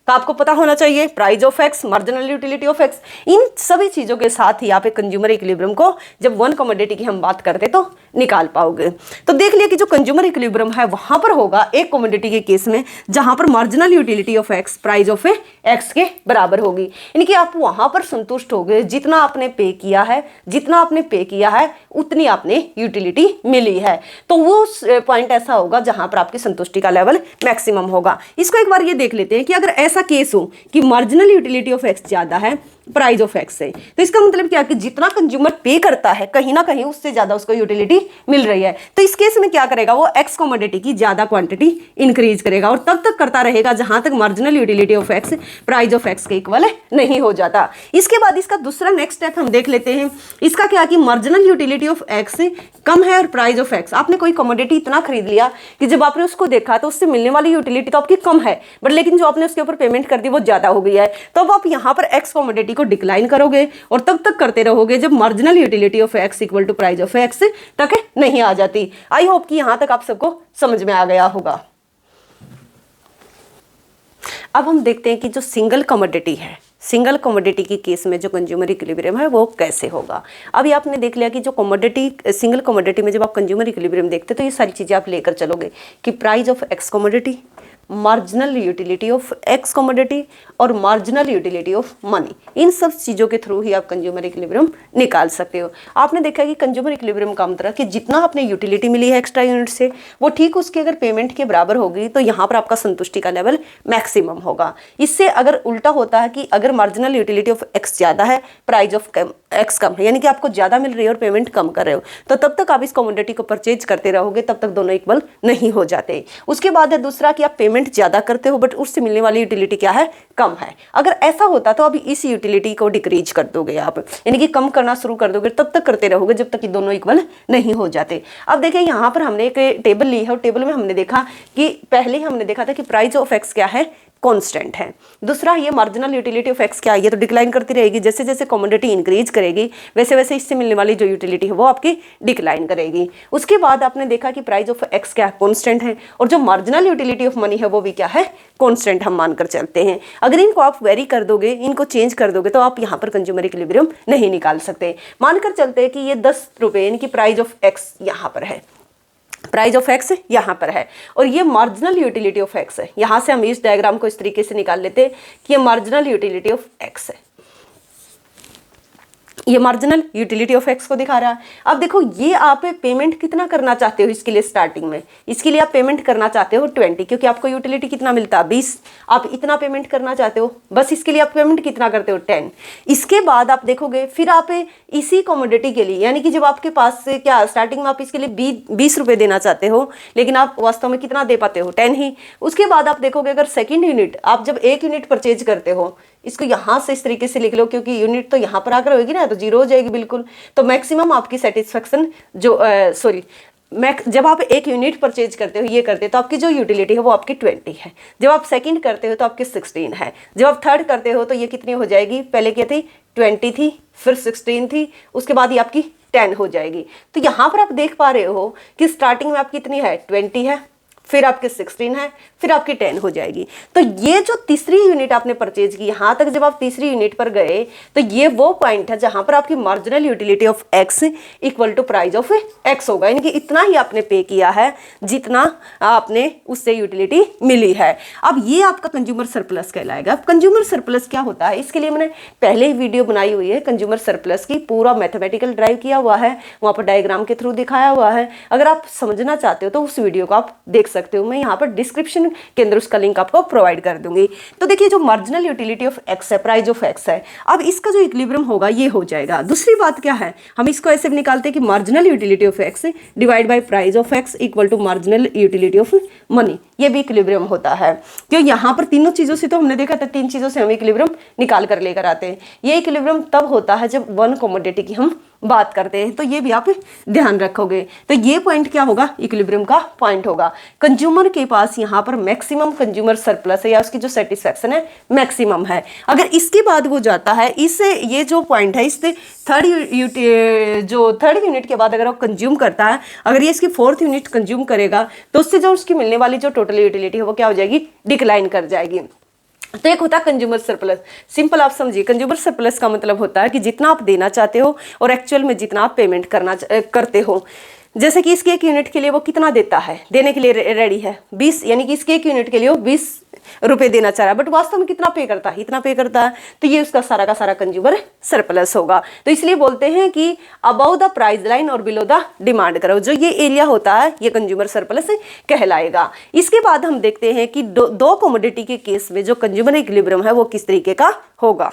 का आपको पता होना चाहिए, price of X, marginal utility of X, इन सभी चीज़ों के साथ ही आप एक कंज्यूमर इक्विलिब्रियम को जब वन कमोडिटी की हम बात करते तो निकाल पाओगे। तो देख लिया कि जो कंज्यूमर इक्विलिब्रियम है वहां पर होगा एक कमोडिटी के केस में जहां पर marginal utility of X price of x के बराबर होगी, यानी कि आप वहां पर संतुष्ट हो गए, जितना आपने पे किया है उतनी आपने यूटिलिटी मिली है। तो वो पॉइंट ऐसा होगा जहां पर आपकी संतुष्टि का लेवल मैक्सिमम होगा। इसको एक बार ये देख लेते हैं कि अगर ऐसा केस हो कि मार्जिनल यूटिलिटी ऑफ एक्स ज्यादा है प्राइस ऑफ एक्स से, तो इसका मतलब क्या कि जितना कंज्यूमर पे करता है कहीं ना कहीं उससे ज्यादा उसको यूटिलिटी मिल रही है। तो इस केस में क्या करेगा वो एक्स कमोडिटी की ज्यादा क्वांटिटी इंक्रीज करेगा और तब तक करता रहेगा जहां तक marginal utility of X price of x के इक्वल नहीं हो जाता। इसके बाद इसका दूसरा नेक्स्ट स्टेप हम देख लेते हैं। इसका क्या कि मार्जिनल यूटिलिटी ऑफ एक्स कम है और प्राइस ऑफ एक्स, आपने कोई कमोडिटी इतना खरीद लिया कि जब आपने उसको देखा तो उससे मिलने वाली यूटिलिटी तो आपकी कम है, बट लेकिन जो आपने उसके ऊपर पेमेंट कर दी वो ज्यादा हो गई है। तो अब आप यहाँ पर एक्स कमोडिटी को डिक्लाइन करोगे और तब तक करते रहोगे जब marginal utility of X equal to price of X तक नहीं आ जाती। आई होप कि यहां तक आप सबको समझ में आ गया होगा। अब हम देखते हैं कि जो सिंगल कमोडिटी की केस में जो कंज्यूमर इक्विलिब्रियम है वो कैसे होगा। अभी आपने देख लिया कि जो सिंगल कमोडिटी में जब आप कंज्यूमर इक्विलिब्रियम देखते तो ये सारी चीजें आप लेकर चलोगे कि price of X commodity, marginal utility of X commodity और मार्जिनल यूटिलिटी ऑफ मनी, इन सब चीज़ों के थ्रू ही आप कंज्यूमर इक्विलिब्रियम निकाल सकते हो। आपने देखा कि कंज्यूमर इक्विलिब्रियम का मतलब कि जितना आपने यूटिलिटी मिली है एक्स्ट्रा यूनिट से वो ठीक उसके अगर पेमेंट के बराबर होगी तो यहाँ पर आपका संतुष्टि का लेवल मैक्सिमम होगा। इससे अगर उल्टा होता है कि अगर मार्जिनल यूटिलिटी ऑफ एक्स ज़्यादा है प्राइस ऑफ एक्स कम है, यानी कि आपको ज़्यादा मिल रही है और पेमेंट कम कर रहे हो, तो तब तक आप इस कमोडिटी को परचेज करते रहोगे, तब तक दोनों इक्वल नहीं हो जाते। उसके बाद है दूसरा कि आप पेमेंट ज़्यादा करते हो बट उससे मिलने वाली यूटिलिटी क्या है, कम है। अगर ऐसा होता तो अभी इस यूटिलिटी को डिक्रीज कर दोगे आप, यानी कि कम करना शुरू कर दोगे, तब तक करते रहोगे जब तक कि दोनों इक्वल नहीं हो जाते। अब देखिए यहाँ पर हमने एक टेबल ली है और टेबल में हमने देखा कि पहले हमने देखा था कि प्राइस ऑफ एक्स क्या है, कांस्टेंट है। दूसरा, ये मार्जिनल यूटिलिटी ऑफ एक्स क्या है, ये तो डिक्लाइन करती रहेगी, जैसे जैसे कमोडिटी इंक्रीज करेगी वैसे वैसे इससे मिलने वाली जो यूटिलिटी है वो आपकी डिक्लाइन करेगी। उसके बाद आपने देखा कि प्राइस ऑफ एक्स क्या है, कांस्टेंट है, और जो मार्जिनल यूटिलिटी ऑफ मनी है वो भी क्या है, कांस्टेंट हम मानकर चलते हैं। अगर इनको आप वेरी कर दोगे, इनको चेंज कर दोगे, तो आप यहाँ पर कंज्यूमर इक्विलिब्रियम नहीं निकाल सकते। मानकर चलते हैं कि ये 10 रुपये यानी कि प्राइस ऑफ एक्स यहाँ पर है, प्राइस ऑफ एक्स यहाँ पर है, और ये मार्जिनल यूटिलिटी ऑफ एक्स है। यहाँ से हम इस डायग्राम को इस तरीके से निकाल लेते हैं कि ये मार्जिनल यूटिलिटी ऑफ एक्स है, ये मार्जिनल यूटिलिटी ऑफ एक्स को दिखा रहा है। अब देखो, ये आप पेमेंट कितना करना चाहते हो इसके लिए, स्टार्टिंग में इसके लिए आप पेमेंट करना चाहते हो 20, क्योंकि आपको यूटिलिटी कितना मिलता है 20, आप इतना पेमेंट करना चाहते हो, बस इसके लिए आप पेमेंट कितना करते हो 10। इसके बाद आप देखोगे फिर आप इसी कमोडिटी के लिए, यानी कि जब आपके पास से क्या स्टार्टिंग में आप इसके लिए 20 रुपये देना चाहते हो, लेकिन आप वास्तव में कितना दे पाते हो 10 ही। उसके बाद आप देखोगे अगर सेकेंड यूनिट, आप जब 1 यूनिट परचेज करते हो, इसको यहाँ से इस तरीके से लिख लो, क्योंकि यूनिट तो यहाँ पर आकर होगी ना, तो 0 हो जाएगी बिल्कुल। तो मैक्सिमम आपकी सेटिस्फेक्शन जो जब आप 1 यूनिट परचेज करते हो, ये करते हो, तो आपकी जो यूटिलिटी है वो आपकी 20 है। जब आप सेकंड करते हो तो आपकी 16 है। जब आप थर्ड करते हो तो ये कितनी हो जाएगी, पहले क्या थी 20 थी, फिर 16 थी, उसके बाद ये आपकी 10 हो जाएगी। तो यहाँ पर आप देख पा रहे हो कि स्टार्टिंग में आपकी कितनी है 20 है, फिर आपके 16 है, फिर आपकी 10 हो जाएगी। तो ये जो तीसरी यूनिट आपने परचेज की, यहाँ तक जब आप तीसरी यूनिट पर गए, तो ये वो पॉइंट है जहाँ पर आपकी marginal utility of X equal to price of X होगा, यानी कि इतना ही आपने पे किया है जितना आपने उससे यूटिलिटी मिली है। अब ये आपका कंज्यूमर सरप्लस कहलाएगा। अब कंज्यूमर सरप्लस क्या होता है, इसके लिए मैंने पहले ही वीडियो बनाई हुई है कंज्यूमर सरप्लस की, पूरा मैथमेटिकल ड्राइव किया हुआ है, वहाँ पर डायग्राम के थ्रू दिखाया हुआ है। अगर आप समझना चाहते हो तो उस वीडियो को आप देख सकते हो, मैं यहाँ पर डिस्क्रिप्शन के अंदर उसका लिंक आपको प्रोवाइड कर दूंगी। तो देखिए, जो मार्जिनल यूटिलिटी ऑफ एक्स है, प्राइस ऑफ एक्स है, अब इसका जो इक्विलिब्रियम होगा ये हो जाएगा। दूसरी बात क्या है, हम इसको ऐसे भी निकालते हैं कि marginal utility of X divide by price of X equal to marginal utility of money, ये भी इक्विलिब्रियम होता है। क्यों, यहाँ पर तीनों चीजों से तो हमने देखा था, 3 चीजों से हम इक्विलिब्रियम निकाल कर लेकर आते हैं। ये इक्विलिब्रियम तब होता है जब वन कमोडिटी की हम बात करते हैं, तो ये भी आप ध्यान रखोगे। तो ये पॉइंट क्या होगा, इक्विलिब्रियम का पॉइंट होगा। कंज्यूमर के पास यहाँ पर मैक्सिमम कंज्यूमर सरप्लस है, या उसकी जो सेटिस्फैक्शन है मैक्सिमम है। अगर इसके बाद वो जाता है, इससे ये जो पॉइंट है, इससे थर्ड यूनिट के बाद अगर वो कंज्यूम करता है, अगर ये इसकी 4th यूनिट कंज्यूम करेगा, तो उससे जो उसकी मिलने वाली जो टोटल यूटिलिटी है वो क्या हो जाएगी, डिक्लाइन कर जाएगी। तो एक होता है कंज्यूमर सरप्लस। सिंपल आप समझिए, कंज्यूमर सरप्लस का मतलब होता है कि जितना आप देना चाहते हो और एक्चुअल में जितना आप पेमेंट करते हो। जैसे कि इसके 1 यूनिट के लिए वो कितना देता है, देने के लिए रेडी है 20, यानी कि इसके 1 यूनिट के लिए वो 20 रुपए देना चाह रहा है, बट वास्तव में कितना पे करता है, इतना पे करता है, तो ये उसका सारा का सारा कंज्यूमर सरप्लस होगा। तो इसलिए बोलते हैं कि अबव द प्राइस लाइन और बिलो द डिमांड करो, जो ये एरिया होता है ये कंज्यूमर सरप्लस कहलाएगा। इसके बाद हम देखते हैं कि दो कमोडिटी के केस में जो कंज्यूमर इक्विलिब्रियम है वो किस तरीके का होगा।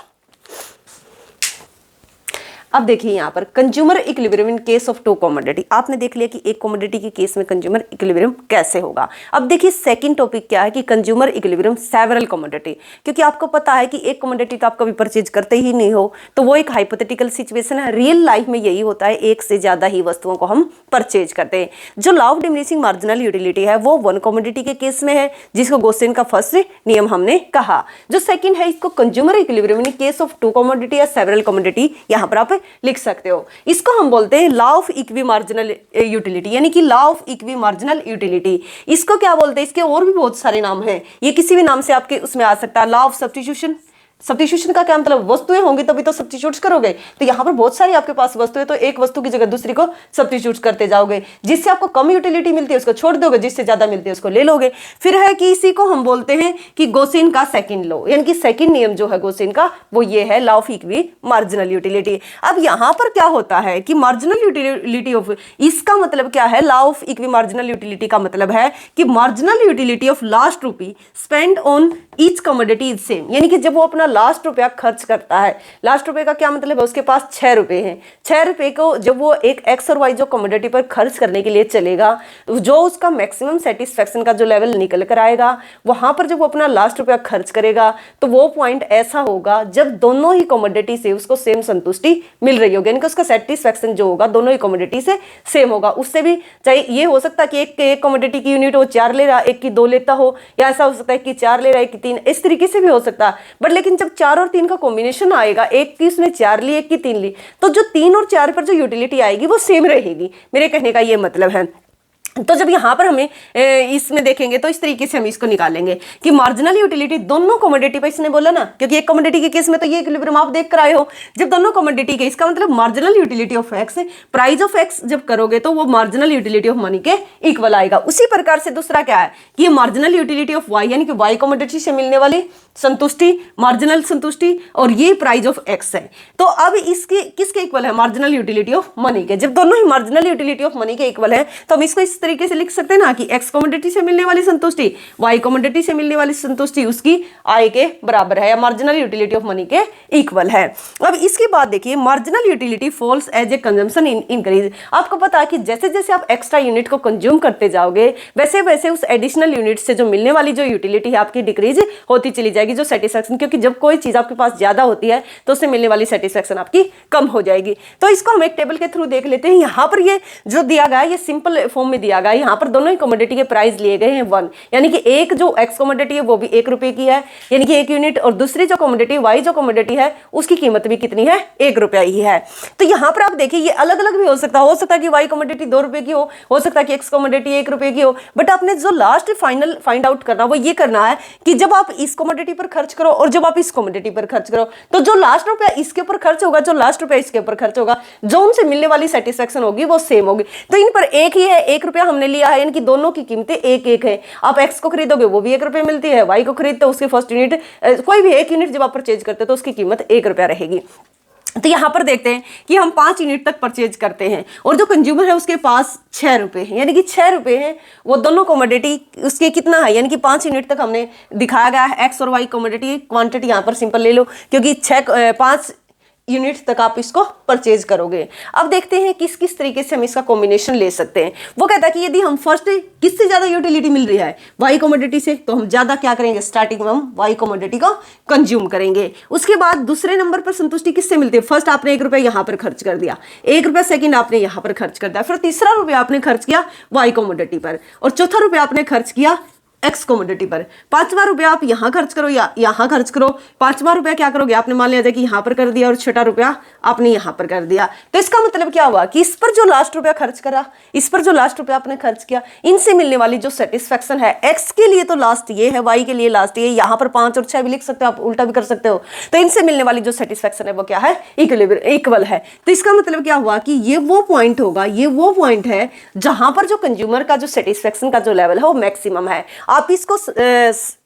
अब देखिए यहाँ पर consumer equilibrium in case of 2 commodity, आपने देख लिया कि एक कमोडिटी के केस में कंज्यूमर इक्विलिब्रियम कैसे होगा। अब देखिए सेकंड टॉपिक क्या है कि कंज्यूमर इक्विलिब्रियम सेवरल कमोडिटी, क्योंकि आपको पता है कि एक कमोडिटी तो आप कभी परचेज करते ही नहीं हो, तो वो एक हाइपोथेटिकल सिचुएशन है। रियल लाइफ में यही होता है, एक से ज्यादा ही वस्तुओं को हम परचेज करते हैं। जो law of diminishing marginal utility है वो 1 कमोडिटी के केस में है, जिसको गोसेन का फर्स्ट नियम हमने कहा। जो सेकंड है, इसको consumer equilibrium in case of 2 commodity या सेवरल कमोडिटी यहाँ पर आप लिख सकते हो। इसको हम बोलते हैं law of equi marginal utility, यानी कि law of equi marginal utility. इसको क्या बोलते हैं, इसके और भी बहुत सारे नाम हैं, ये किसी भी नाम से आपके उसमें आ सकता है। लॉ ऑफ सब्स्टिट्यूशन, सब्स्टिट्यूशन का क्या मतलब, वस्तुएं होंगी तभी तो सब्स्टिट्यूट करोगे, तो यहाँ पर बहुत सारी आपके पास वस्तुएं, तो एक वस्तु की जगह दूसरी को सब्स्टिट्यूट करते जाओगे, जिससे आपको कम यूटिलिटी मिलती है उसको छोड़ दोगे, जिससे ज्यादा मिलती है उसको ले लोगे। फिर है कि इसी को हम बोलते हैं कि गोसेन का सेकंड लॉ, यानी कि सेकंड नियम जो है गोसेन का वो ये है law of equi marginal utility. अब यहाँ पर क्या होता है कि मार्जिनल यूटिलिटी ऑफ, इसका मतलब क्या है, law of equi marginal utility का मतलब है कि मार्जिनल यूटिलिटी ऑफ लास्ट रूपी spend on each commodity is same, यानी कि जब वो अपना लास्ट रुपया खर्च करता है। लास्ट रुपये का क्या मतलब है, उसके पास 6 रुपये हैं। 6 रुपये को जब वो एक एक्स और वाई जो कमोडिटी पर खर्च करने के लिए चलेगा, जो उसका मैक्सिमम सेटिस्फेक्शन का जो लेवल निकल कर आएगा, वहां पर जब वो अपना लास्ट रुपया खर्च करेगा तो वो पॉइंट ऐसा होगा जब दोनों ही कमोडिटी से उसको सेम संतुष्टि मिल रही होगी, यानी कि उसका सेटिस्फेक्शन जो होगा दोनों ही कमोडिटी से सेम होगा। उससे भी चाहे ये हो सकता है कि एक कमोडिटी की यूनिट वो 4 ले रहा, एक की 2 लेता हो, या ऐसा हो सकता है कि 4 ले रहा है, एक की 3, इस तरीके से भी हो सकता है। बट लेकिन जब 4 और 3 का कॉम्बिनेशन आएगा, एक की उसने 4 ली, एक की 3 ली, तो जो 3 और 4 पर जो यूटिलिटी आएगी वो सेम रहेगी। मेरे कहने का ये मतलब है। तो जब यहाँ पर हमें इसमें देखेंगे तो इस तरीके से हम इसको निकालेंगे कि मार्जिनल यूटिलिटी दोनों कमोडिटी पर, इसने बोला ना, क्योंकि एक कमोडिटी के केस में तो ये इक्विलिब्रियम आप देख कर आए हो, जब दोनों कमोडिटी के, इसका मतलब marginal utility of X, price of x जब करोगे तो वो मार्जिनल यूटिलिटी ऑफ मनी के इक्वल आएगा। उसी प्रकार से दूसरा क्या है कि ये मार्जिनल यूटिलिटी ऑफ वाई, यानी कि वाई कमोडिटी से मिलने वाली संतुष्टि, मार्जिनल संतुष्टि, और ये प्राइस ऑफ एक्स है। तो अब इसके किसके इक्वल है, मार्जिनल यूटिलिटी ऑफ मनी के। जब दोनों ही मार्जिनल यूटिलिटी ऑफ मनी के इक्वल है तो हम इसको इस तरीके से लिख सकते हैं ना कि एक्स कमोडिटी से मिलने वाली संतुष्टि वाई कमोडिटी से मिलने वाली संतुष्टि उसकी आय के बराबर है, या मार्जिनल यूटिलिटी ऑफ मनी के इक्वल है। अब इसके बाद देखिए marginal utility falls as a consumption increase. आपको पता है कि जैसे जैसे आप एक्स्ट्रा यूनिट को कंज्यूम करते जाओगे वैसे वैसे उस एडिशनल यूनिट से जो मिलने वाली जो यूटिलिटी है आपकी डिक्रीज होती चली जाएगी, जो सेटिस्फेक्शन, क्योंकि जब कोई चीज आपके पास ज्यादा होती है तो उससे मिलने वाली सेटिस्फेक्शन आपकी कम हो जाएगी। तो इसको हम एक टेबल के थ्रू देख लेते हैं। यहाँ पर ये जो दिया गया है ये सिंपल फॉर्म में दिया गया है। यहाँ पर दोनों ही कमोडिटी के प्राइस लिए गए हैं 1, यानी कि एक जो एक्स कमोडिटी है वो भी 1 रुपए की है, यानी कि 1 यूनिट, और दूसरी जो कमोडिटी वाई जो कमोडिटी है उसकी कीमत भी कितनी है, 1 रुपया ही है। तो यहाँ पर आप देखिए ये अलग अलग भी हो सकता है कि वाई कमोडिटी 2 रुपए की हो सकता है कि एक्स कमोडिटी 1 रुपए की हो। बट आपने जो लास्ट फाइनल फाइंड आउट करना वो ये करना है कि जब आप इस कमोडिटी पर खर्च करो और जब आप इस कमोडिटी पर खर्च करो तो जो लास्ट रुपया इसके ऊपर खर्च होगा, जो लास्ट रुपया इसके ऊपर खर्च होगा, जो उनसे मिलने वाली सेटिस्फेक्शन होगी वो सेम होगी। तो इन पर एक ही है, 1 रुपया हमने लिया है, यानी कि दोनों की कीमतें 1 है। आप एक्स को खरीदोगे वो भी 1 रुपये मिलती है, वाई को खरीदते हो उसकी फर्स्ट यूनिट, कोई भी 1 यूनिट जब आप परचेज करते हो तो उसकी कीमत 1 रुपया रहेगी। तो यहाँ पर देखते हैं कि हम 5 यूनिट तक परचेज करते हैं और जो कंज्यूमर है उसके पास 6 रुपये हैं, यानी कि 6 रुपये हैं। वो दोनों कमोडिटी उसके कितना है, यानी कि 5 यूनिट तक हमने दिखाया गया है। एक्स और वाई कमोडिटी क्वांटिटी यहाँ पर सिंपल ले लो, क्योंकि 5 यूनिट तक आप इसको परचेज करोगे। अब देखते हैं किस किस तरीके से हम इसका कॉम्बिनेशन ले सकते हैं। वो कहता है कि यदि हम फर्स्ट किससे ज्यादा यूटिलिटी मिल रही है, वाई कमोडिटी से, तो हम ज्यादा क्या करेंगे, स्टार्टिंग में हम वाई कमोडिटी को कंज्यूम करेंगे। उसके बाद दूसरे नंबर पर संतुष्टि किससे मिलती है, फर्स्ट आपने 1 रुपया यहाँ पर खर्च कर दिया, 1 रुपया सेकंड आपने यहाँ पर खर्च कर दिया, फिर तीसरा रुपया आपने खर्च किया वाई कमोडिटी पर, और चौथा रुपया आपने खर्च किया एक्स कमोडिटी पर। 5वां रुपया आप यहाँ खर्च करो या यहाँ खर्च करो। 5वां रुपया क्या करोगे, आपने मान लिया कि यहाँ पर कर दिया, और 6वां रुपया आपने यहाँ पर कर दिया। तो इसका मतलब क्या हुआ कि इस पर जो लास्ट रुपया खर्च करा, इस पर जो लास्ट रुपया आपने खर्च किया, इनसे मिलने वाली जो सेटिस्फेक्शन है, एक्स के लिए तो लास्ट ये है, वाई के लिए लास्ट ये, यहाँ पर 5 और 6 भी लिख सकते हो, आप उल्टा भी कर सकते हो। तो इनसे मिलने वाली जो सेटिस्फेक्शन है वो क्या है, इक्वल है। तो इसका मतलब क्या हुआ कि ये वो पॉइंट होगा, ये वो पॉइंट है जहां पर जो कंज्यूमर का जो सेटिस्फेक्शन का जो लेवल है वो मैक्सिमम है। आप इसको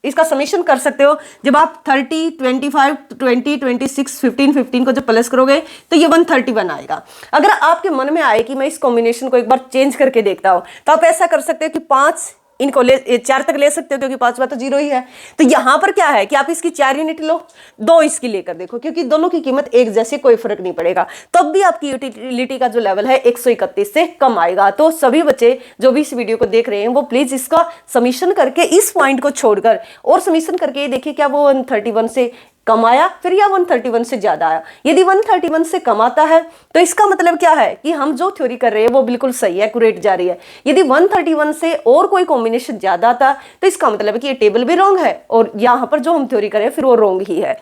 इसका समेशन कर सकते हो। जब आप 30, 25, 20, 26, 15 को जब प्लस करोगे तो ये 131 आएगा। अगर आपके मन में आए कि मैं इस कॉम्बिनेशन को एक बार चेंज करके देखता हूं तो आप ऐसा कर सकते हो कि 5 इनको 4 तक ले सकते हो, क्योंकि 5वां तो 0 ही है। तो यहां पर क्या है कि आप इसकी 4 यूनिट लो, 2 इसकी लेकर देखो, क्योंकि दोनों की कीमत एक जैसी, कोई फर्क नहीं पड़ेगा। तब भी आपकी यूटिलिटी का जो लेवल है 131 से कम आएगा। तो सभी बच्चे जो भी इस वीडियो को देख रहे हैं वो प्लीज इसका समीशन करके, इस पॉइंट को छोड़कर और समीशन करके ये देखिए क्या वो 131 से कम आया फिर या 131 से ज्यादा आया। यदि 131 से कम आता है तो इसका मतलब क्या है कि हम जो थ्योरी कर रहे हैं वो बिल्कुल सही है, एक्यूरेट जा रही है। यदि 131 से और कोई कॉम्बिनेशन ज्यादा आता तो इसका मतलब है कि ये टेबल भी रॉन्ग है और यहाँ पर जो हम थ्योरी कर रहे हैं फिर वो रॉन्ग ही है।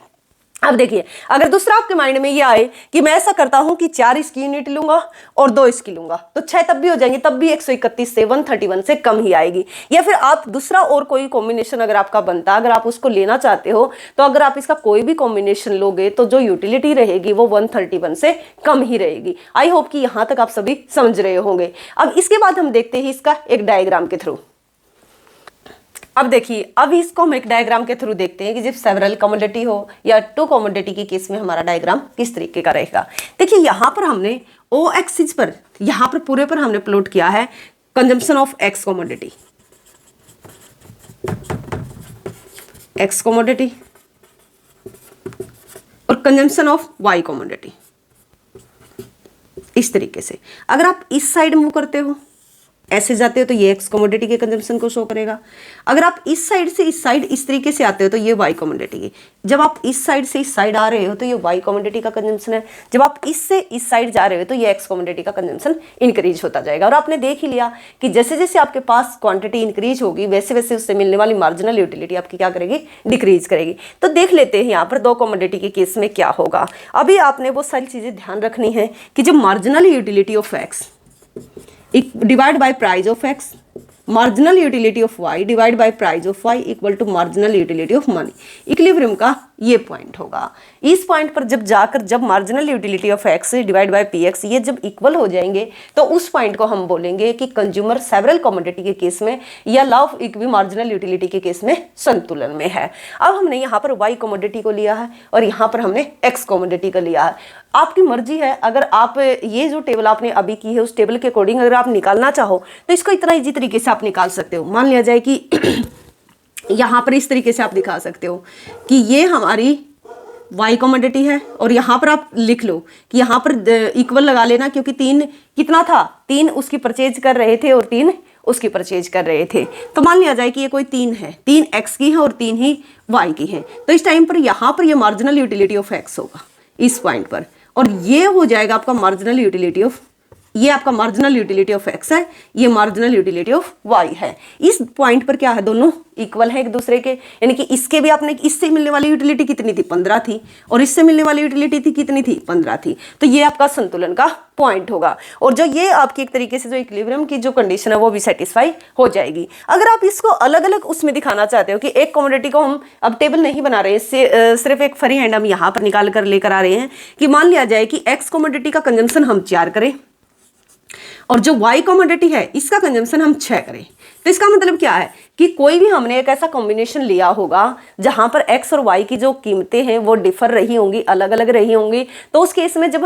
अब देखिए, अगर दूसरा आपके माइंड में ये आए कि मैं ऐसा करता हूं कि 4 इसकी यूनिट लूंगा और 2 इसकी लूंगा, तो 6 तब भी हो जाएंगे, तब भी 131 से 131 से कम ही आएगी। या फिर आप दूसरा और कोई कॉम्बिनेशन अगर आपका बनता, अगर आप उसको लेना चाहते हो, तो अगर आप इसका कोई भी कॉम्बिनेशन लोगे तो जो यूटिलिटी रहेगी वो 131 से कम ही रहेगी। आई होप कि यहां तक आप सभी समझ रहे होंगे। अब इसके बाद हम देखते हैं इसका एक डायग्राम के थ्रू। अब देखिए, अब इसको हम एक डायग्राम के थ्रू देखते हैं कि जब सेवरल कमोडिटी हो या 2 कमोडिटी के केस में हमारा डायग्राम किस तरीके का रहेगा। देखिए, यहां पर हमने ओ एक्सिस पर, यहां पर पूरे पर हमने प्लॉट किया है consumption of X commodity, X commodity consumption of Y commodity. इस तरीके से अगर आप इस साइड मूव करते हो, ऐसे जाते हो, तो ये एक्स कमोडिटी के कंजम्पशन को शो करेगा। अगर आप इस साइड से इस साइड इस तरीके से आते हो तो ये वाई कमोडिटी की। जब आप इस साइड से इस साइड आ रहे हो तो ये वाई कमोडिटी का कंजम्पशन है। जब आप इससे इस साइड जा रहे हो तो ये एक्स कमोडिटी का कंजम्पशन इंक्रीज होता जाएगा। और आपने देख ही लिया कि जैसे जैसे आपके पास क्वांटिटी इंक्रीज होगी वैसे वैसे उससे मिलने वाली मार्जिनल यूटिलिटी आपकी क्या करेगी, डिक्रीज करेगी। तो देख लेते हैं यहाँ पर दो कमोडिटी के केस में क्या होगा। अभी आपने वो सारी चीजें ध्यान रखनी है कि जो marginal utility of X divide by price of X, marginal utility of Y divide by price of Y equal to marginal utility of money. Equilibrium का ये पॉइंट होगा। इस पॉइंट पर जब marginal utility of X divide by P X ये जब equal हो जाएंगे तो उस पॉइंट को हम बोलेंगे कि कंज्यूमर सेवरल कमोडिटी के केस में या law of equi marginal utility के केस में संतुलन में है। अब हमने यहाँ पर वाई कमोडिटी को लिया है और यहाँ पर हमने एक्स कमोडिटी को लिया है। आपकी मर्जी है, अगर आप ये जो टेबल आपने अभी की है उस टेबल के अकॉर्डिंग अगर आप निकालना चाहो तो इसको इतना इजी तरीके से आप निकाल सकते हो। मान लिया जाए कि यहाँ पर इस तरीके से आप दिखा सकते हो कि ये हमारी वाई कमोडिटी है और यहाँ पर आप लिख लो कि यहाँ पर इक्वल लगा लेना, क्योंकि 3 कितना था, 3 उसकी परचेज कर रहे थे और 3 उसकी परचेज कर रहे थे। तो मान लिया जाए कि ये कोई 3 है, 3 एक्स की है और 3 ही वाई की है। तो इस टाइम पर यहाँ पर ये मार्जिनल यूटिलिटी ऑफ एक्स होगा इस पॉइंट पर, और ये हो जाएगा आपका मार्जिनल यूटिलिटी ऑफ, ये आपका मार्जिनल यूटिलिटी ऑफ एक्स है, ये मार्जिनल यूटिलिटी ऑफ वाई है। इस पॉइंट पर क्या है, दोनों इक्वल है एक दूसरे के, यानी कि इसके भी आपने इससे मिलने वाली यूटिलिटी कितनी थी, 15 थी, और इससे मिलने वाली यूटिलिटी थी कितनी थी, 15 थी। तो ये आपका संतुलन का पॉइंट होगा और जो ये आपकी एक तरीके से जो इक्विलिब्रियम की जो कंडीशन है वो भी सेटिस्फाई हो जाएगी। अगर आप इसको अलग अलग उसमें दिखाना चाहते हो कि एक कमोडिटी को हम अब टेबल नहीं बना रहे हैं, सिर्फ एक फ्री हैंड हम यहाँ पर निकाल कर लेकर आ रहे हैं कि मान लिया जाए कि एक्स कमोडिटी का कंजम्पशन हम 4 करें और जो वाई कमोडिटी है इसका कंजम्पशन हम 6 करें। तो इसका मतलब क्या है कि कोई भी हमने एक ऐसा कॉम्बिनेशन लिया होगा जहां पर एक्स और वाई की जो कीमतें हैं वो डिफर रही होंगी, अलग अलग रही होंगी। तो उस केस में जब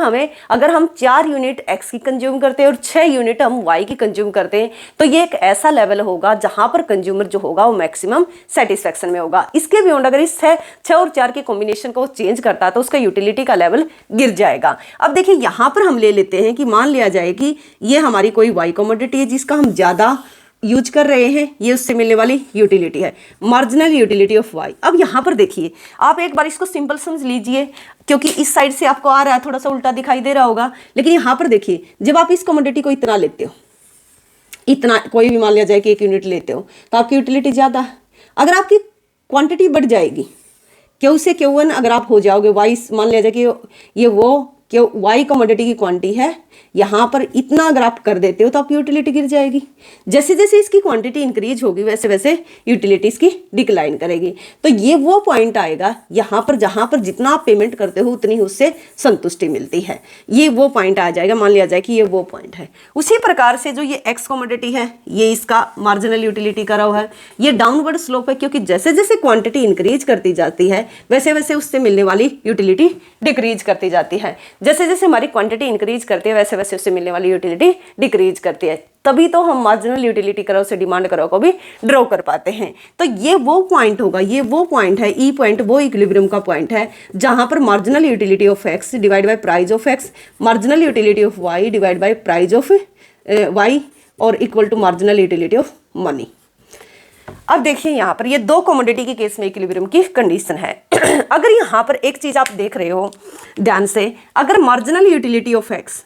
अगर हम 4 यूनिट एक्स की कंज्यूम करते हैं और 6 यूनिट हम वाई की कंज्यूम करते हैं तो ये एक ऐसा लेवल होगा जहां पर कंज्यूमर जो होगा वो मैक्सिमम सेटिस्फेक्शन में होगा। इसके बियॉन्ड अगर इस 6 और 4 के कॉम्बिनेशन को चेंज करता है तो उसका यूटिलिटी का लेवल गिर जाएगा। अब देखिए यहाँ पर हम ले लेते हैं कि मान लिया जाए कि ये हमारी कोई वाई कमोडिटी है जिसका हम ज़्यादा यूज कर रहे हैं, ये उससे मिलने वाली यूटिलिटी है, मार्जिनल यूटिलिटी ऑफ वाई। अब यहाँ पर देखिए, आप एक बार इसको सिंपल समझ लीजिए, क्योंकि इस साइड से आपको आ रहा है, थोड़ा सा उल्टा दिखाई दे रहा होगा, लेकिन यहाँ पर देखिए जब आप इस कमोडिटी को इतना लेते हो, इतना कोई भी मान लिया जाए कि 1 यूनिट लेते हो तो आपकी यूटिलिटी ज़्यादा है। अगर आपकी क्वांटिटी बढ़ जाएगी, क्यू से Q1 अगर आप हो जाओगे, वाई मान लिया जाए कि ये वो कि वाई कमोडिटी की क्वांटिटी है, यहाँ पर इतना अगर आप कर देते हो तो आपकी यूटिलिटी गिर जाएगी। जैसे जैसे इसकी क्वांटिटी इंक्रीज होगी वैसे वैसे यूटिलिटी इसकी डिक्लाइन करेगी। तो ये वो पॉइंट आएगा यहाँ पर जहाँ पर जितना आप पेमेंट करते हो उतनी उससे संतुष्टि मिलती है, ये वो पॉइंट आ जाएगा। मान लिया जाए कि ये वो पॉइंट है। उसी प्रकार से जो ये एक्स कमोडिटी है ये इसका मार्जिनल यूटिलिटी का रहा है, ये डाउनवर्ड स्लोप है, क्योंकि जैसे जैसे क्वांटिटी इंक्रीज करती जाती है वैसे वैसे उससे मिलने वाली यूटिलिटी डिक्रीज करती जाती है। जैसे जैसे हमारी क्वांटिटी इंक्रीज करती है वैसे वैसे उससे मिलने वाली यूटिलिटी डिक्रीज करती है। तभी तो हम मार्जिनल यूटिलिटी करो से डिमांड करो को भी ड्रॉ कर पाते हैं। तो ये वो पॉइंट होगा, ये वो पॉइंट है, ई पॉइंट वो इक्विलिब्रियम का पॉइंट है जहां पर marginal utility of X divide by price of X, marginal utility of Y divide by price of Y और equal to marginal utility of money. अब देखिए यहाँ पर ये 2 कमोडिटी के केस में इक्विलिब्रियम की कंडीशन है। अगर यहाँ पर एक चीज आप देख रहे हो ध्यान से, अगर marginal utility of X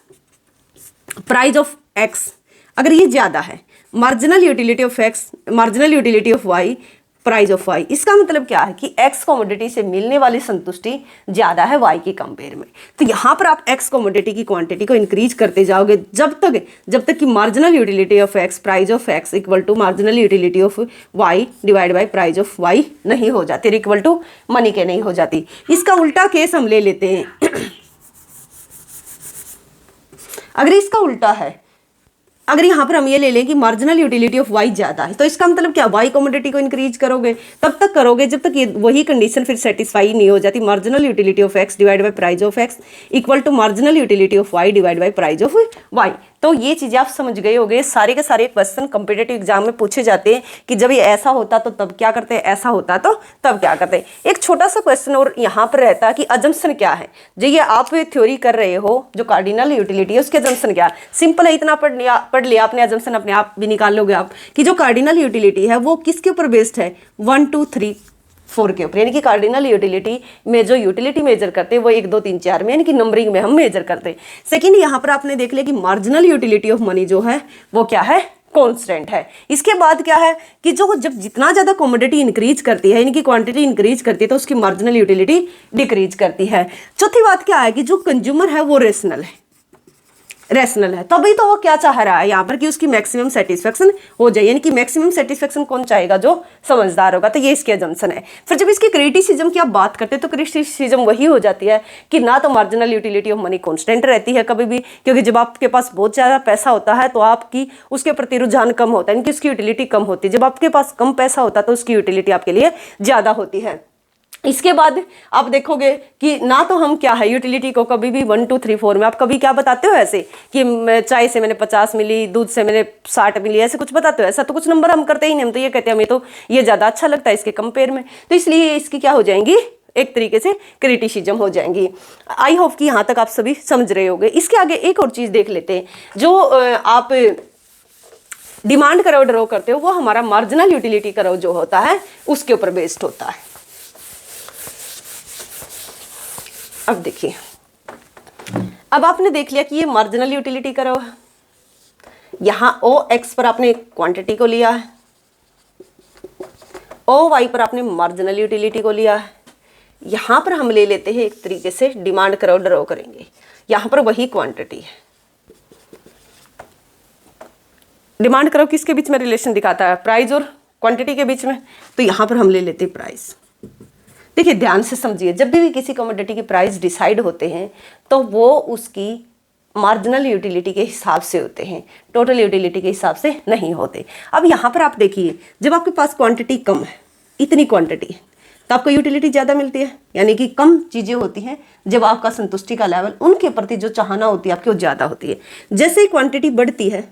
price of X अगर ये ज्यादा है, marginal utility of X marginal utility of Y price of Y, इसका मतलब क्या है कि एक्स कमोडिटी से मिलने वाली संतुष्टि ज्यादा है वाई की कंपेयर में। तो यहाँ पर आप एक्स कमोडिटी की क्वांटिटी को इंक्रीज करते जाओगे जब तक कि marginal utility of X price of X equal to marginal utility of Y divide by price of Y नहीं हो जाती, इक्वल टू मनी के नहीं हो जाती। इसका उल्टा केस हम ले लेते हैं। अगर इसका उल्टा है, अगर यहाँ पर हम ये ले लें कि मार्जिनल यूटिलिटी ऑफ वाई ज्यादा है, तो इसका मतलब क्या, वाई कमोडिटी को इंक्रीज करोगे तब तक करोगे जब तक ये वही कंडीशन फिर सेटिस्फाई नहीं हो जाती, marginal utility of X divide by price of X equal to marginal utility of Y divide by price of Y. तो ये चीज़ें आप समझ गए होंगे। सारे के सारे क्वेश्चन कॉम्पिटिटिव एग्जाम में पूछे जाते हैं कि जब ये ऐसा होता तो तब क्या करते हैं, ऐसा होता तो तब क्या करते हैं। एक छोटा सा क्वेश्चन और यहाँ पर रहता है कि अजम्पशन क्या है। जो ये आप थ्योरी कर रहे हो, जो कार्डिनल यूटिलिटी है उसके अजम्पशन क्या है। सिंपल है, इतना पढ़ लिया आपने, अजम्पशन अपने आप भी निकाल लोगे आप कि जो कार्डिनल यूटिलिटी है वो किसके ऊपर बेस्ड है, 1 2 3 4 के ऊपर। यानी कि कार्डिनल यूटिलिटी में जो यूटिलिटी मेजर करते हैं वो 1 2 3 4 में, यानी कि नंबरिंग में हम मेजर करते हैं। सेकंड, यहाँ पर आपने देख लिया कि मार्जिनल यूटिलिटी ऑफ मनी जो है वो क्या है, कांस्टेंट है। इसके बाद क्या है कि जो जब जितना ज्यादा कमोडिटी इंक्रीज करती है, यानी कि क्वांटिटी इंक्रीज करती है, तो उसकी मार्जिनल यूटिलिटी डिक्रीज करती है। चौथी बात क्या है कि जो कंज्यूमर है वो रेशनल है, तभी तो वो क्या चाह रहा है यहाँ पर कि उसकी मैक्सिमम सेटिस्फेक्शन हो जाए। यानी कि मैक्सिमम सेटिस्फेक्शन कौन चाहेगा, जो समझदार होगा। तो ये इसकी अजम्पशन है। फिर जब इसकी क्रिटिसिज्म की आप बात करते हैं तो क्रिटिसिज्म वही हो जाती है कि ना तो marginal utility of money constant रहती है कभी भी, क्योंकि जब आपके पास बहुत ज़्यादा पैसा होता है तो आपकी उसके प्रति रुझान कम होता है, यानी कि उसकी यूटिलिटी कम होती है। जब आपके पास कम पैसा होता है तो उसकी यूटिलिटी आपके लिए ज़्यादा होती है। इसके बाद आप देखोगे कि ना तो हम क्या है यूटिलिटी को कभी भी 1 2 3 4 में आप कभी क्या बताते हो ऐसे कि चाय से मैंने 50 मिली, दूध से मैंने 60 मिली, ऐसे कुछ बताते हो। ऐसा तो कुछ नंबर हम करते ही नहीं। हम तो ये कहते हैं हमें तो ये ज़्यादा अच्छा लगता है इसके कंपेयर में। तो इसलिए इसकी क्या हो जाएंगी, एक तरीके से क्रिटिसिज्म हो जाएंगी। आई होप कि यहाँ तक आप सभी समझ रहे होंगे। इसके आगे एक और चीज़ देख लेते हैं। जो आप डिमांड करो ड्रॉ करते हो वो हमारा मार्जिनल यूटिलिटी करो जो होता है उसके ऊपर बेस्ड होता है। अब देखिए, अब आपने देख लिया कि ये मार्जिनल यूटिलिटी करो है। यहां ओ एक्स पर आपने क्वांटिटी को लिया है, ओ वाई पर आपने मार्जिनल यूटिलिटी को लिया है। यहां पर हम ले लेते हैं एक तरीके से डिमांड करो ड्रॉ करेंगे। यहां पर वही क्वांटिटी है। डिमांड करो किसके बीच में रिलेशन दिखाता है, प्राइस और क्वांटिटी के बीच में। तो यहां पर हम ले लेते हैं प्राइस। देखिए ध्यान से समझिए, जब भी किसी कमोडिटी की प्राइस डिसाइड होते हैं तो वो उसकी मार्जिनल यूटिलिटी के हिसाब से होते हैं, टोटल यूटिलिटी के हिसाब से नहीं होते। अब यहाँ पर आप देखिए, जब आपके पास क्वांटिटी कम है, इतनी क्वांटिटी है, तो आपको यूटिलिटी ज़्यादा मिलती है। यानी कि कम चीज़ें होती हैं, जब आपका संतुष्टि का लेवल उनके प्रति जो चाहना होती है आपकी वो ज़्यादा होती है। जैसे ही क्वांटिटी बढ़ती है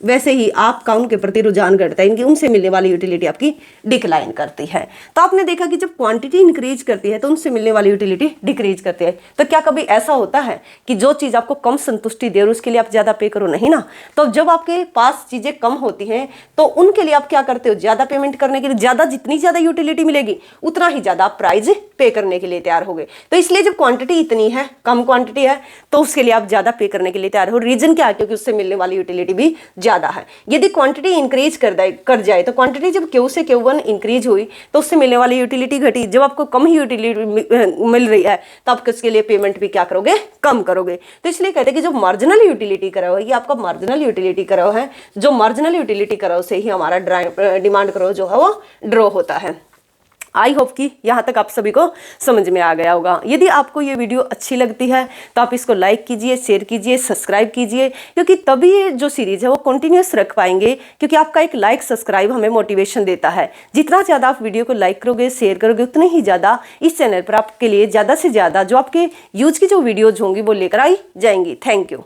वैसे ही आपका उनके प्रति रुझान घटता है, इनकी उनसे मिलने वाली यूटिलिटी आपकी डिक्लाइन करती है। तो आपने देखा कि जब क्वांटिटी इंक्रीज करती है तो उनसे मिलने वाली यूटिलिटी डिक्रीज करती है। तो क्या कभी ऐसा होता है कि जो चीज़ आपको कम संतुष्टि दे और उसके लिए आप ज़्यादा पे करो, नहीं ना। तो जब आपके पास चीज़ें कम होती हैं तो उनके लिए आप क्या करते हो, ज़्यादा पेमेंट करने के लिए, ज़्यादा जितनी ज़्यादा यूटिलिटी मिलेगी उतना ही ज़्यादा आप प्राइस पे करने के लिए तैयार हो गए। तो इसलिए जब क्वांटिटी इतनी है, कम क्वांटिटी है, तो उसके लिए आप ज़्यादा पे करने के लिए तैयार हो। रीजन क्या है, क्योंकि उससे मिलने वाली यूटिलिटी भी ज़्यादा है। यदि क्वांटिटी इंक्रीज कर जाए तो क्वांटिटी जब Q से Q1 इंक्रीज हुई तो उससे मिलने वाली यूटिलिटी घटी। जब आपको कम ही यूटिलिटी मिल रही है तो आप उसके लिए पेमेंट भी क्या करोगे, कम करोगे। तो इसलिए कहते हैं कि जो मार्जिनल यूटिलिटी करो है, ये आपका मार्जिनल यूटिलिटी करो है। जो मार्जिनल यूटिलिटी करो से ही हमारा डिमांड करो जो है वो ड्रॉ होता है। आई होप कि यहाँ तक आप सभी को समझ में आ गया होगा। यदि आपको ये वीडियो अच्छी लगती है तो आप इसको लाइक कीजिए, शेयर कीजिए, सब्सक्राइब कीजिए, क्योंकि तभी ये जो सीरीज़ है वो कंटिन्यूस रख पाएंगे। क्योंकि आपका एक लाइक सब्सक्राइब हमें मोटिवेशन देता है। जितना ज़्यादा आप वीडियो को लाइक करोगे, शेयर करोगे, उतने ही ज़्यादा इस चैनल पर आपके लिए ज़्यादा से ज़्यादा जो आपके यूज की जो वीडियोज़ होंगी वो लेकर आई जाएंगी। Thank you.